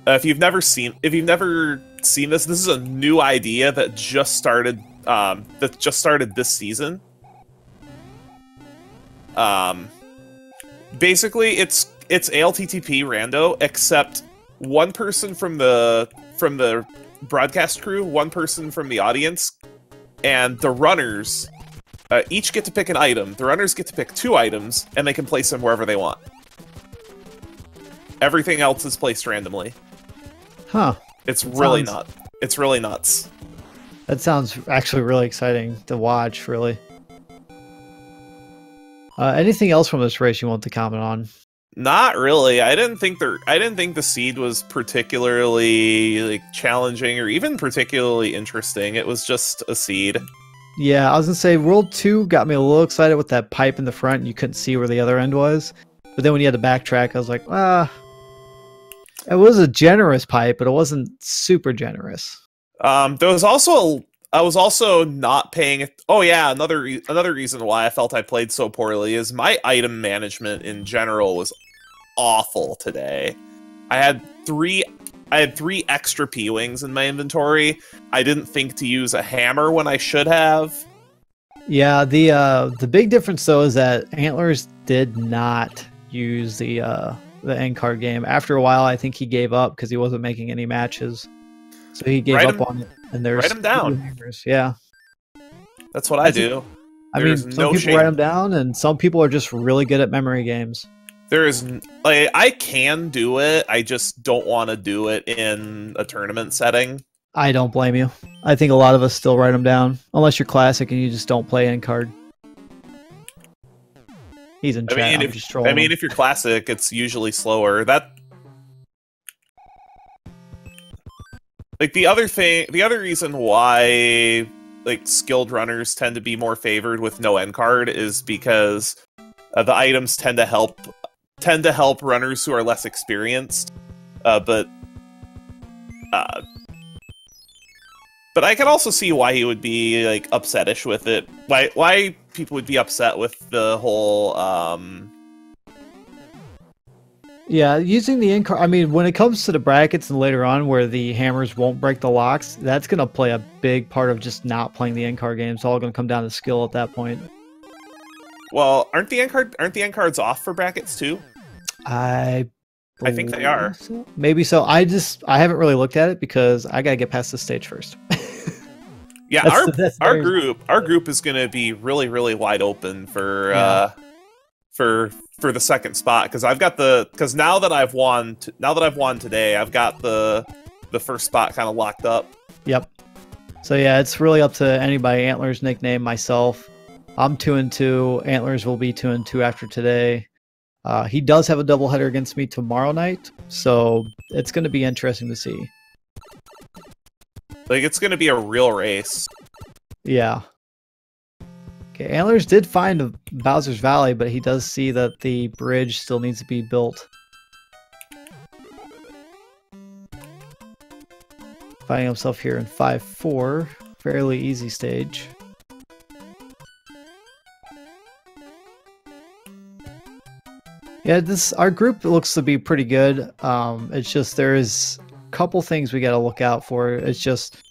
If you've never seen this, this is a new idea that just started this season. Basically, it's ALTTP Rando, except one person from the broadcast crew, one person from the audience, and the runners each get to pick an item. The runners get to pick 2 items, and they can place them wherever they want. Everything else is placed randomly. Huh. It's really nuts. It's really nuts. That sounds actually really exciting to watch, really. Anything else from this race you want to comment on? Not really. I didn't think the seed was particularly like challenging or even particularly interesting. It was just a seed. Yeah, I was gonna say World 2 got me a little excited with that pipe in the front and you couldn't see where the other end was. But then when you had to backtrack, I was like, it was a generous pipe, but it wasn't super generous. There was also I was also not paying. Oh yeah, another reason why I felt I played so poorly is my item management in general was awful today. I had three extra P-wings in my inventory. I didn't think to use a hammer when I should have. Yeah, the big difference though is that Antlerz did not use the end card game. After a while, I think he gave up because he wasn't making any matches. So he gave up on it. And there's write them down. Hammers. Yeah, that's what I do. I mean, some people write them down, and some people are just really good at memory games. There is like I can do it. I just don't want to do it in a tournament setting. I don't blame you. I think a lot of us still write them down, unless you're classic and you just don't play end card. He's in chat. I mean, if you're classic, it's usually slower. Like the other reason why like skilled runners tend to be more favored with no end card is because the items tend to help runners who are less experienced. But I can also see why he would be like upsettish with it. Why people would be upset with the whole Yeah, using the end card. I mean, when it comes to the brackets and later on where the hammers won't break the locks, that's going to play a big part of just not playing the end card game. It's all going to come down to skill at that point. Well, aren't the end cards off for brackets too? I think they are. So. Maybe so. I haven't really looked at it because I got to get past this stage first. Yeah, our group is going to be really, really wide open for the second spot because now that I've won today, I've got the first spot kind of locked up. Yep. So yeah, it's really up to anybody. Antlerz nickname, myself. I'm 2-2. Antlerz will be 2-2 after today. He does have a doubleheader against me tomorrow night, so it's going to be interesting to see. Like it's going to be a real race. Yeah. Okay, Antlerz did find Bowser's Valley, but he does see that the bridge still needs to be built. Finding himself here in 5-4. Fairly easy stage. Yeah, our group looks to be pretty good. It's just there is a couple things we got to look out for. It's just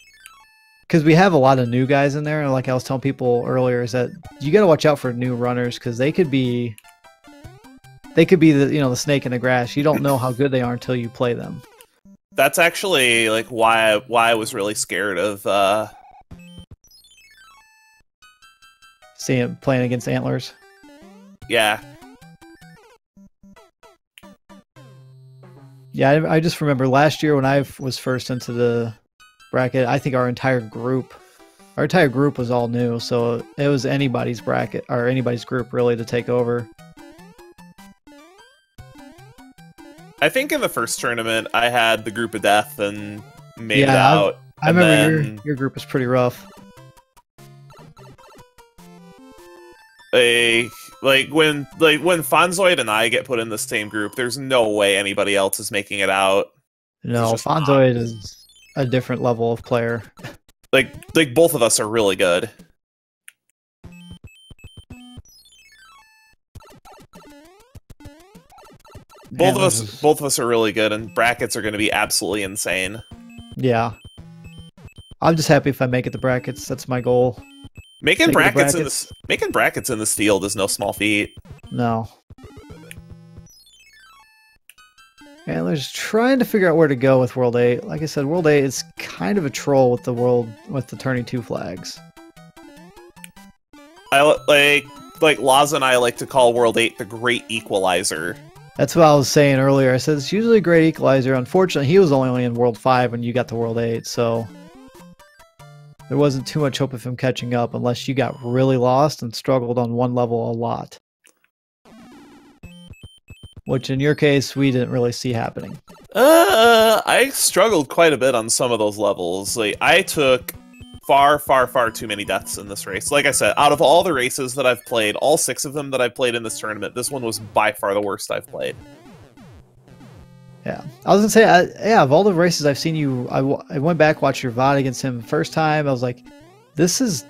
because we have a lot of new guys in there, and like I was telling people earlier, is that you got to watch out for new runners because they could be the snake in the grass. You don't know how good they are until you play them. That's actually like why I was really scared of playing against Antlerz. Yeah. Yeah, I just remember last year when I was first into the bracket, I think our entire group was all new, so it was anybody's bracket or anybody's group really to take over. I think in the first tournament I had the group of death and made it out. I remember your group was pretty rough. Like when Fonzoid and I get put in the same group, there's no way anybody else is making it out. No, Fonzoid is a different level of player. Like both of us are really good. Both of us are really good, and brackets are going to be absolutely insane. Yeah, I'm just happy if I make it to brackets. That's my goal. Making brackets in this field is no small feat. No. And they're just trying to figure out where to go with World 8. Like I said, World 8 is kind of a troll with the turning 2 flags. I like Laza and I like to call World 8 the Great Equalizer. That's what I was saying earlier. I said it's usually a great equalizer. Unfortunately, he was only in World 5 when you got to World 8, so there wasn't too much hope of him catching up unless you got really lost and struggled on one level a lot. Which in your case, we didn't really see happening. I struggled quite a bit on some of those levels. Like, I took far, far, far too many deaths in this race. Like I said, out of all the races that I've played, all 6 of them that I've played in this tournament, this one was by far the worst I've played. Yeah, I was gonna say, yeah, of all the races I've seen you, I went back, watched your VOD against him the first time. I was like, this is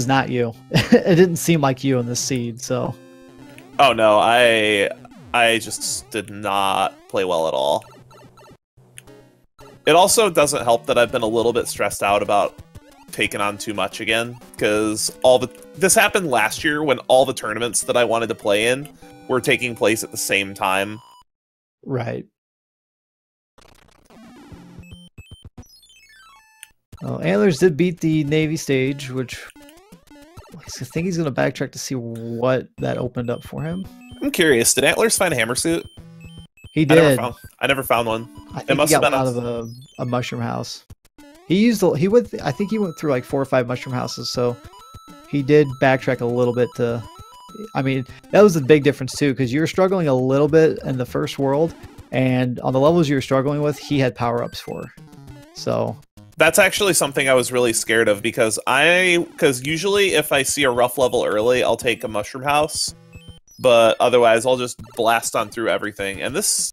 not you. It didn't seem like you in this seed. So, oh no, I just did not play well at all. It also doesn't help that I've been a little bit stressed out about taking on too much again, because this happened last year when all the tournaments that I wanted to play in were taking place at the same time. Right. Well, Antlerz did beat the Navy stage, which I think he's going to backtrack to see what that opened up for him. I'm curious, did Antlerz find a hammer suit? He did. I never found one. I think he got one out of a mushroom house. I think he went through like 4 or 5 mushroom houses, so he did backtrack a little bit to... I mean, that was the big difference too, because you were struggling a little bit in the first world, and on the levels you were struggling with, he had power-ups for. So... That's actually something I was really scared of, because usually if I see a rough level early, I'll take a mushroom house, but otherwise I'll just blast on through everything. And this,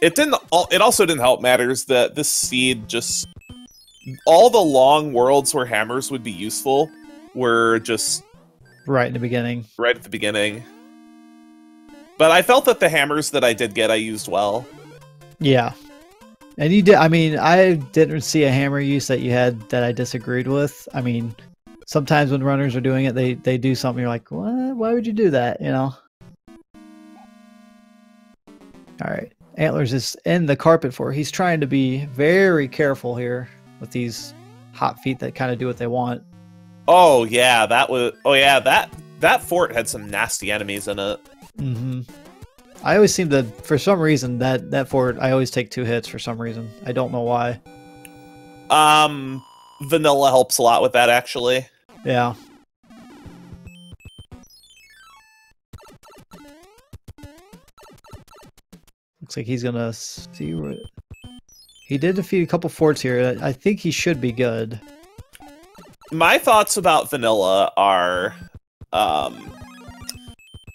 it also didn't help matters that this seed just, all the long worlds where hammers would be useful were just right in the beginning. Right at the beginning. But I felt that the hammers that I did get, I used well. Yeah. And you did. I mean, I didn't see a hammer use that you had that I disagreed with. I mean, sometimes when runners are doing it, they do something you're like, what? Why would you do that? You know? All right. Antlerz is in the carpet for. He's trying to be very careful here with these hot feet that kind of do what they want. Oh yeah, that fort had some nasty enemies in it. Mm-hmm. I always seem to, for some reason, that fort, I always take 2 hits for some reason. I don't know why. Vanilla helps a lot with that, actually. Yeah. Looks like he's gonna see what... He did defeat a couple forts here. I think he should be good. My thoughts about Vanilla are...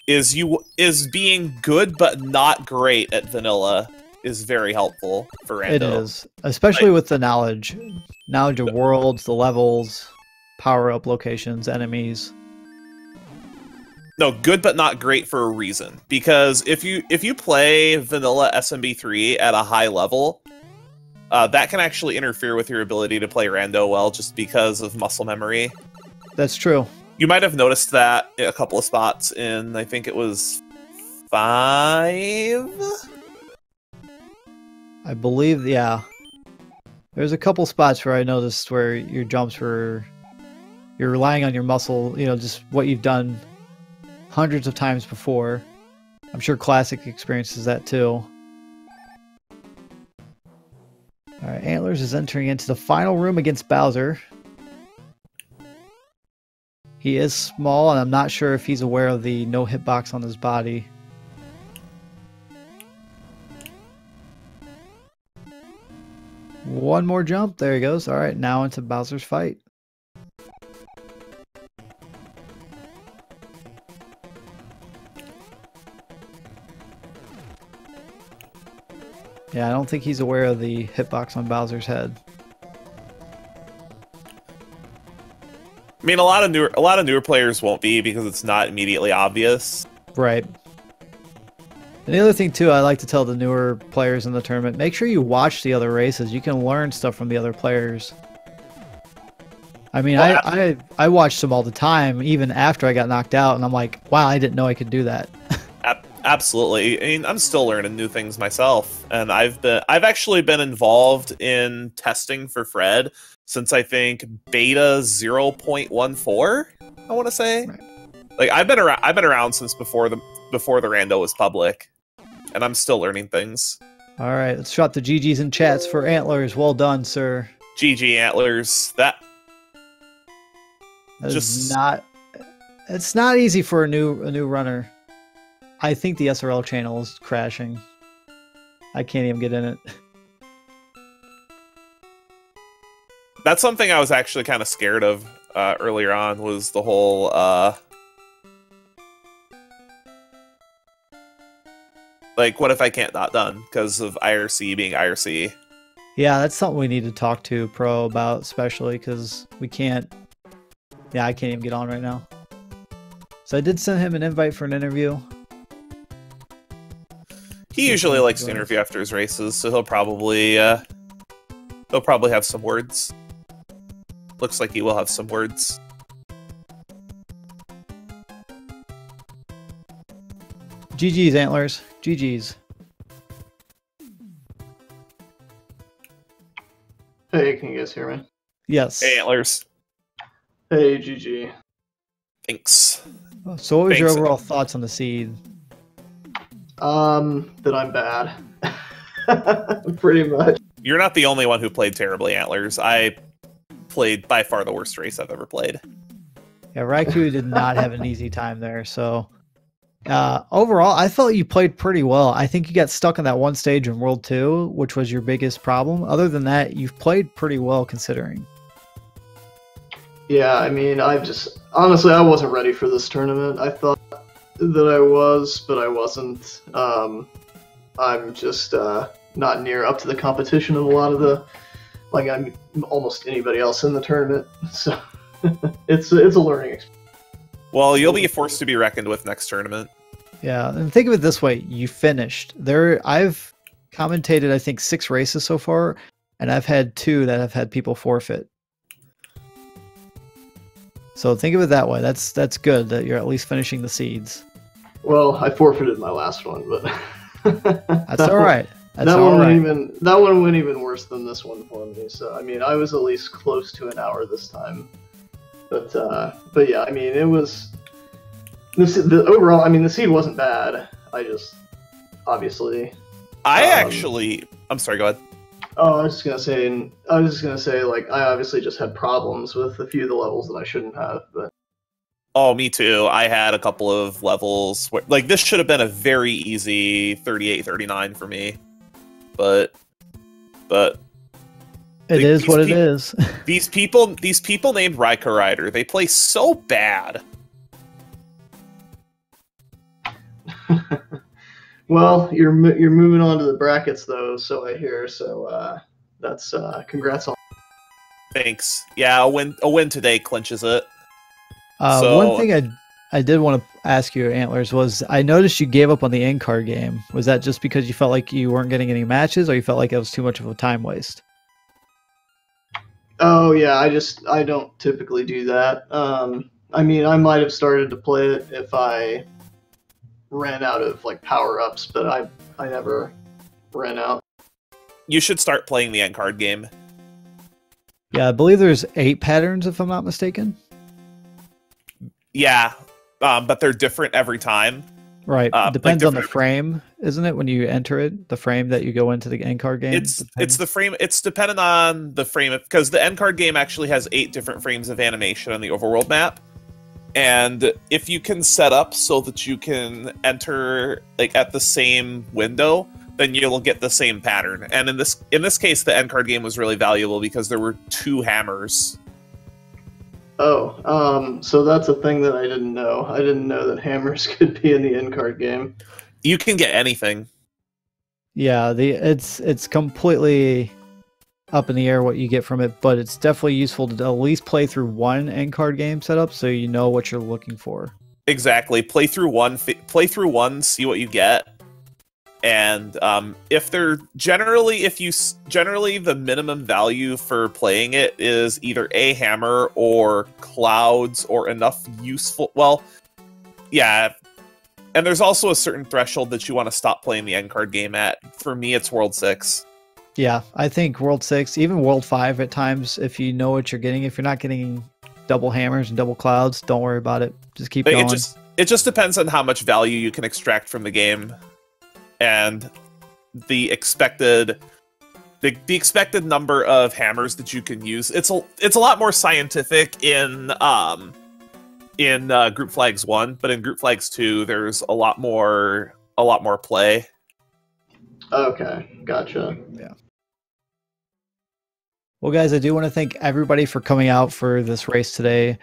Is being good but not great at Vanilla is very helpful for Rando. It is, especially with the knowledge of worlds, the levels, power-up locations, enemies. No, good but not great for a reason. Because if you play Vanilla SMB3 at a high level, that can actually interfere with your ability to play Rando well, just because of muscle memory. That's true. You might have noticed that a couple of spots in, I think it was 5? I believe, yeah. There's a couple spots where I noticed where your jumps were... You're relying on your muscle, you know, just what you've done hundreds of times before. I'm sure Classic experiences that too. Alright, Antlerz is entering into the final room against Bowser. He is small, and I'm not sure if he's aware of the no hitbox on his body. One more jump. There he goes. All right, now into Bowser's fight. Yeah, I don't think he's aware of the hitbox on Bowser's head. I mean, a lot of newer players won't be because it's not immediately obvious. Right. And the other thing too, I like to tell the newer players in the tournament: make sure you watch the other races. You can learn stuff from the other players. I mean, well, I watched them all the time, even after I got knocked out, and I'm like, wow, I didn't know I could do that. Absolutely. I mean, I'm still learning new things myself, and I've actually been involved in testing for Fred since I think beta 0.14. I want to say, right. Like I've been around since before the Rando was public, and I'm still learning things. All right, let's drop the GGs in chats for Antlerz. Well done, sir. GG Antlerz. That is not. It's not easy for a new runner. I think the SRL channel is crashing. I can't even get in it. That's something I was actually kind of scared of earlier on, was the whole like, what if I can't not done because of IRC being IRC? Yeah, that's something we need to talk to Pro about, especially because we can't. Yeah, I can't even get on right now. So I did send him an invite for an interview. He usually likes to interview after his races, so he'll probably have some words. Looks like he will have some words. GG's, Antlerz. GG's. Hey, can you guys hear me? Yes. Hey, Antlerz. Hey, GG. Thanks. So what was your overall thoughts on the seed? That I'm bad. Pretty much. You're not the only one who played terribly, Antlerz. I played by far the worst race I've ever played. Yeah, Raikou did not have an easy time there, so... overall, I felt you played pretty well. I think you got stuck on that one stage in World 2, which was your biggest problem. Other than that, you've played pretty well considering. Yeah, I mean, honestly, I wasn't ready for this tournament. I thought that I was, but I wasn't. I'm just not near up to the competition of a lot of the, like, I'm almost anybody else in the tournament. So it's a learning experience. Well, you'll be forced to be reckoned with next tournament. Yeah, and think of it this way: you finished there. I've commentated, I think, 6 races so far, and I've had 2 that have had people forfeit. So think of it that way. That's good that you're at least finishing the seeds. Well, I forfeited my last one, but that's all right. That's that all right. That one went even worse than this one for me. So I mean, I was at least close to an hour this time. But yeah, I mean, it was overall. I mean, the seed wasn't bad. I just obviously. I'm sorry. Go ahead. Oh, I was just gonna say, like, I obviously just had problems with a few of the levels that I shouldn't have. But oh, me too. I had a couple of levels where, like, this should have been a very easy 38, 39 for me, but. It is what it is. These people named raikourider, they play so bad. Well, you're moving on to the brackets though, so I hear. So that's congrats on. Thanks. Yeah, a win today clinches it. One thing I did want to ask you, Antlerz, was I noticed you gave up on the in-card game. Was that just because you felt like you weren't getting any matches, or you felt like it was too much of a time waste? Oh yeah, I don't typically do that. I mean, I might have started to play it if I ran out of, like, power-ups, but I never ran out. You should start playing the end card game. Yeah, I believe there's 8 patterns, if I'm not mistaken. Yeah, but they're different every time. Right. Depends on the frame, isn't it? When you enter it, the frame that you go into the end card game. It's the frame. It's dependent on the frame, because the end card game actually has 8 different frames of animation on the overworld map. And if you can set up so that you can enter, like, at the same window, then you'll get the same pattern. And in this case, the end card game was really valuable because there were 2 hammers. Oh, so that's a thing that I didn't know. I didn't know that hammers could be in the end card game. You can get anything. Yeah, it's completely up in the air what you get from it, but it's definitely useful to at least play through one end card game setup so you know what you're looking for. Exactly. Play through one, see what you get. And if generally the minimum value for playing it is either a hammer or clouds or enough useful, well, yeah. And there's also a certain threshold that you want to stop playing the end card game at. For me, it's World 6. Yeah, I think World 6, even World 5 at times, if you know what you're getting. If you're not getting double hammers and double clouds, don't worry about it. Just keep going. It just depends on how much value you can extract from the game. and the expected number of hammers that you can use. It's a lot more scientific in Group Flags 1, but in Group Flags 2, there's a lot more play. Okay, gotcha. Yeah. Well, guys, I do want to thank everybody for coming out for this race today.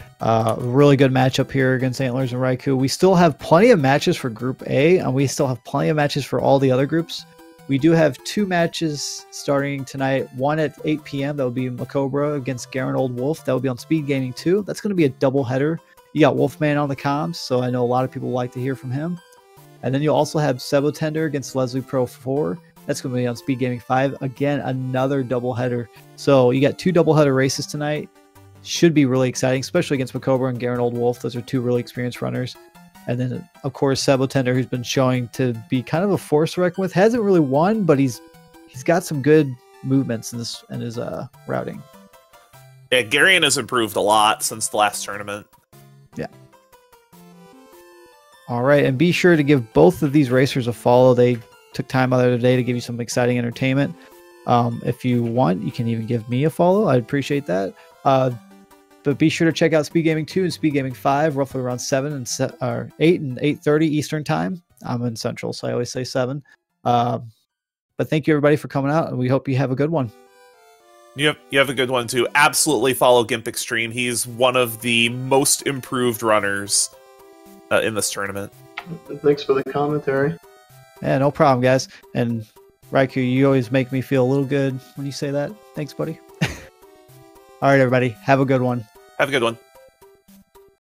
Really good matchup here against Antlerz and Raikou. We still have plenty of matches for Group A, and we still have plenty of matches for all the other groups. We do have 2 matches starting tonight. One at 8 p.m. That will be Macobra against Garen Old Wolf. That will be on Speed Gaming 2. That's going to be a double header. You got Wolfman on the comms, so I know a lot of people like to hear from him. And then you'll also have Sebo Tender against Leslie Pro 4. That's going to be on Speed Gaming 5. Again, another doubleheader. So you got 2 doubleheader races tonight. Should be really exciting, especially against Macobra and Garen Old Wolf. Those are 2 really experienced runners. And then, of course, Sebo Tender, who's been showing to be kind of a force to reckon with. Hasn't really won, but he's got some good movements in his routing. Yeah, Garion has improved a lot since the last tournament. Yeah. All right, and be sure to give both of these racers a follow. They took time out of their day to give you some exciting entertainment. If you want, you can even give me a follow. I'd appreciate that. But be sure to check out Speed Gaming 2 and Speed Gaming 5, roughly around 8 and 8:30 Eastern Time. I'm in Central, so I always say 7. But thank you, everybody, for coming out, and we hope you have a good one. You have a good one, too. Absolutely follow Gimp Extreme. He's one of the most improved runners in this tournament. Thanks for the commentary. Yeah, no problem, guys. And Raikou, you always make me feel a little good when you say that. Thanks, buddy. All right, everybody. Have a good one. Have a good one.